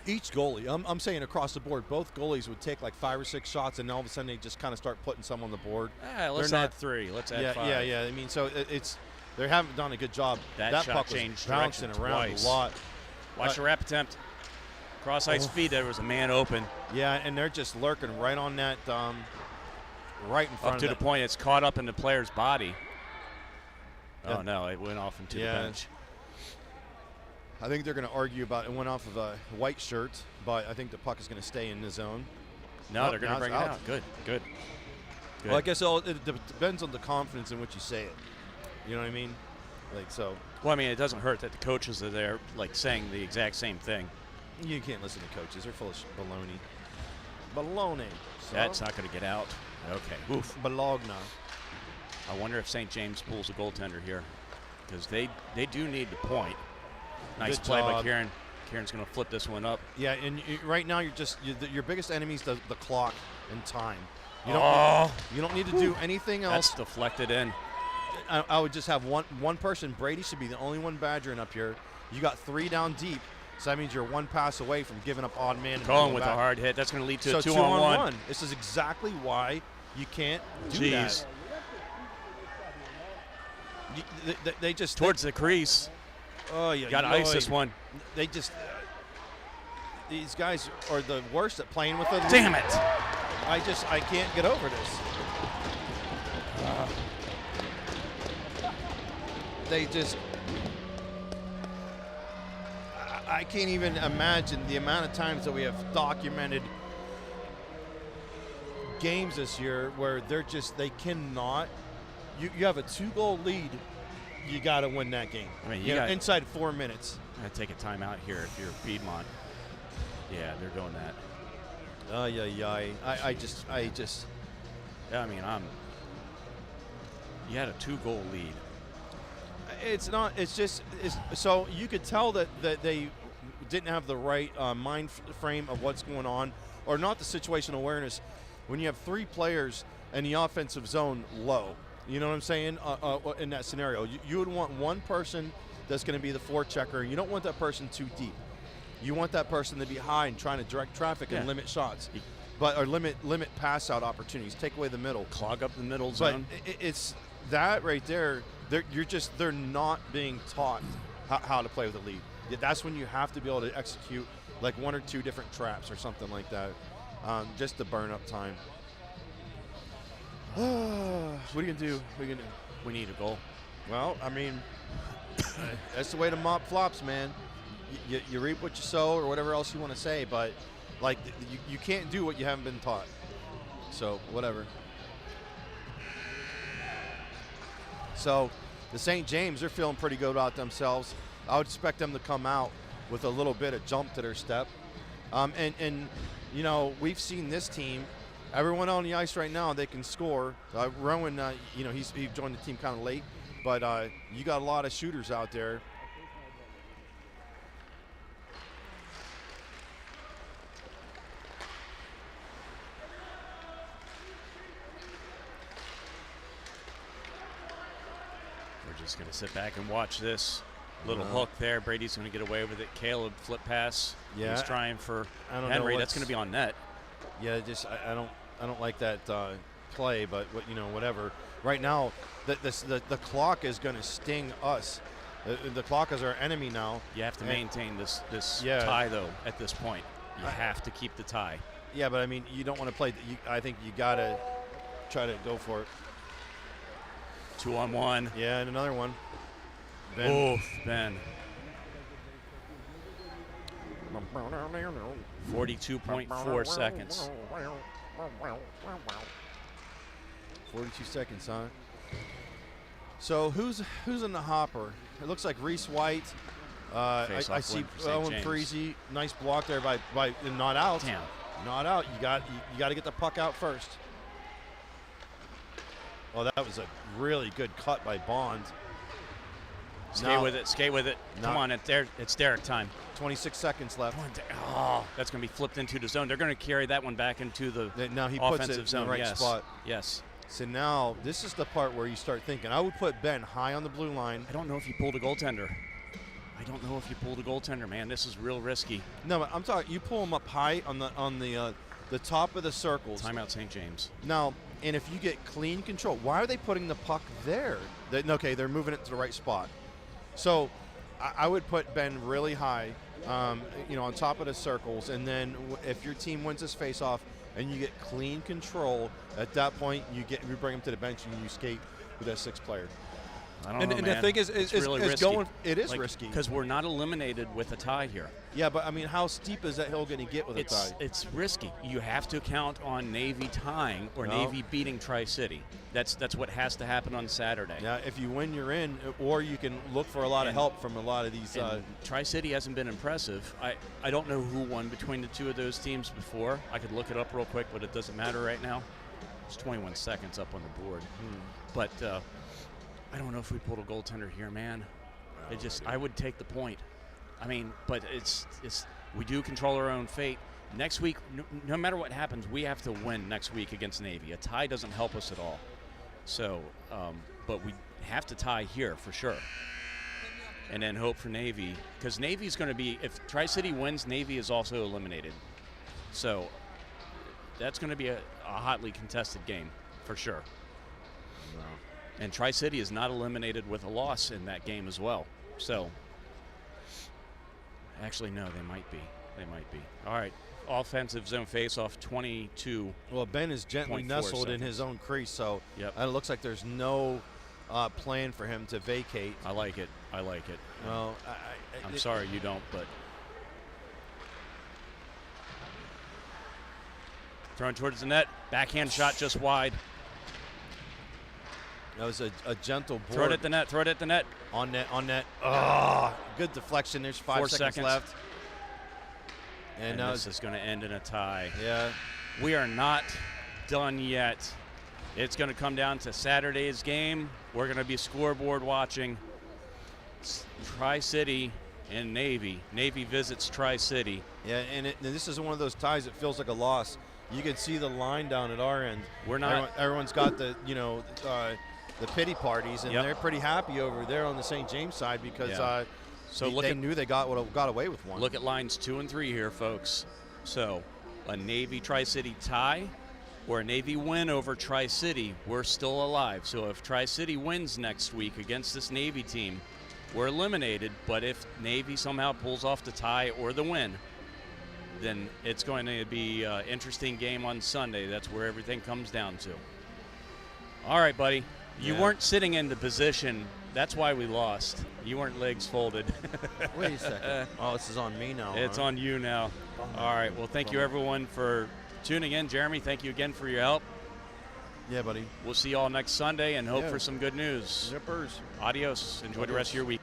each goalie. I'm saying across the board, both goalies would take like 5 or 6 shots, and all of a sudden they just kind of start putting some on the board. Let's They're add not- 3. Let's add 5. Yeah. I mean, so they haven't done a good job. That shot puck was changed bouncing direction around twice. a lot. Watch the wrap attempt. Cross ice feed. There was a man open. Yeah, and they're just lurking right on that, right in front Up to of the that. point it's caught up in the player's body. Yeah. Oh, no, it went off into the bench. I think they're going to argue about it. Went off of a white shirt, but I think the puck is going to stay in the zone. No, they're going now to it's bring it out. out. Good. Well, I guess it depends on the confidence in which you say it. You know what I mean? Like, so Well, I mean, it doesn't hurt that the coaches are there, like, saying the exact same thing. you can't listen to coaches. They're full of baloney. Baloney. So, That's not going to get out. Okay. Oof. Bologna. I wonder if St. James pulls a goaltender here because they do need the point. Nice Good play by job. Kieran. Kieran's going to flip this one up. Yeah, and right now your biggest enemy is the clock and time. You don't need to do anything else. That's deflected in. I would just have one person. Brady should be the only one badgering up here. You got 3 down deep, so that means you're 1 pass away from giving up odd man. Going with a hard hit. That's going to lead to so a 2-on-1. This is exactly why you can't do Jeez. that. They just Towards the crease. Oh, yeah. Got to ice this one. They just these guys are the worst at playing with the lead. Damn it. I can't get over this. They just I can't even imagine the amount of times that we have documented games this year where they cannot. You have a 2-goal lead. You got to win that game. I mean, inside 4 minutes. I take a timeout here if you're Piedmont. Yeah, they're doing that. I just. Yeah, I mean, you had a 2-goal lead. It's not. It's just. So you could tell that they didn't have the right mind frame of what's going on, or not the situational awareness. When you have 3 players in the offensive zone low, you know what I'm saying? In that scenario, you would want one person that's going to be the forechecker. You don't want that person too deep. You want that person to be high and trying to direct traffic and limit shots, or limit pass out opportunities. Take away the middle, Clog up the middle zone. But it's that right there. They're not being taught how to play with the lead. That's when you have to be able to execute like 1 or 2 different traps or something like that, just to burn up time. What are you gonna do? We need a goal. Well, I mean, that's the way to mop flops, man. You reap what you sow, or whatever else you want to say, but like you can't do what you haven't been taught. So whatever. So the St. James, they're feeling pretty good about themselves. I would expect them to come out with a little bit of jump to their step. And you know, we've seen this team. Everyone on the ice right now, they can score. Rowan, you know, he joined the team kind of late, but you got a lot of shooters out there. We're just going to sit back and watch this. Little hook there. Brady's going to get away with it. Caleb flip pass. Yeah, he's trying for Henry. That's going to be on net. Yeah, just I don't like that play, but whatever. Right now, the clock is going to sting us. The clock is our enemy now. You have to maintain this tie though. At this point, you have to keep the tie. Yeah, but I mean, you don't want to play. I think you got to try to go for it. 2-on-1. Yeah, and another one. Ben. 42.4 seconds. 42 seconds, huh? So who's in the hopper? It looks like Reese White. I see Owen Freezy. Nice block there by not out. Damn. Not out. You got to get the puck out first. Oh, that was a really good cut by Bond. Skate with it. Come on, it's Derek time. 26 seconds left. Oh, that's going to be flipped into the zone. They're going to carry that one back into the now he offensive puts it zone. In the right spot. Yes. So now this is the part where you start thinking. I would put Ben high on the blue line. I don't know if you pulled a goaltender. Man. This is real risky. No, I'm talking. You pull him up high on the top of the circles. Timeout, St. James. Now, and if you get clean control, why are they putting the puck there? Okay, they're moving it to the right spot. So I would put Ben really high, on top of the circles, and then if your team wins this face-off and you get clean control, at that point you bring him to the bench and you skate with that 6th player. I don't know, and man. the thing is really risky. It is risky because we're not eliminated with a tie here. Yeah, but I mean, how steep is that hill going to get with a tie? It's risky. You have to count on Navy tying or Navy beating Tri-City. That's what has to happen on Saturday. Yeah, if you win, you're in, or you can look for a lot of help from a lot of these. Tri-City hasn't been impressive. I don't know who won between the two of those teams before. I could look it up real quick, but it doesn't matter right now. It's 21 seconds up on the board. But I don't know if we pulled a goaltender here, man. I would take the point. I mean, but it's we do control our own fate. Next week, no matter what happens, we have to win next week against Navy. A tie doesn't help us at all. So, but we have to tie here for sure. And then hope for Navy, because Navy's going to be, if Tri-City wins, Navy is also eliminated. So that's going to be a hotly contested game for sure. No. And Tri-City is not eliminated with a loss in that game as well. So, actually, no, they might be. All right, offensive zone face-off, 22. Well, Ben is gently nestled in his own crease, so yep. It looks like there's no plan for him to vacate. I like it. Well, I'm sorry you don't, but. Thrown towards the net, backhand shot just wide. That was a gentle board. Throw it at the net. On net. Oh, good deflection. There's 5 seconds left. And this is going to end in a tie. Yeah. We are not done yet. It's going to come down to Saturday's game. We're going to be scoreboard watching Tri-City and Navy. Navy visits Tri-City. Yeah, and this is one of those ties that feels like a loss. You can see the line down at our end. We're not. Everyone's got the the pity parties, and they're pretty happy over there on the St. James side because they knew they got away with one. Look at lines 2 and 3 here, folks. So a Navy Tri-City tie or a Navy win over Tri-City, we're still alive. So if Tri-City wins next week against this Navy team, we're eliminated. But if Navy somehow pulls off the tie or the win, then it's going to be an interesting game on Sunday. That's where everything comes down to. All right, buddy. You weren't sitting in the position. That's why we lost. You weren't legs folded. Wait a second. Oh, this is on me now. It's on you now. All right. Well, thank you, everyone, for tuning in. Jeremy, thank you again for your help. Yeah, buddy. We'll see you all next Sunday and hope for some good news. Zippers. Adios. Enjoy the rest of your week.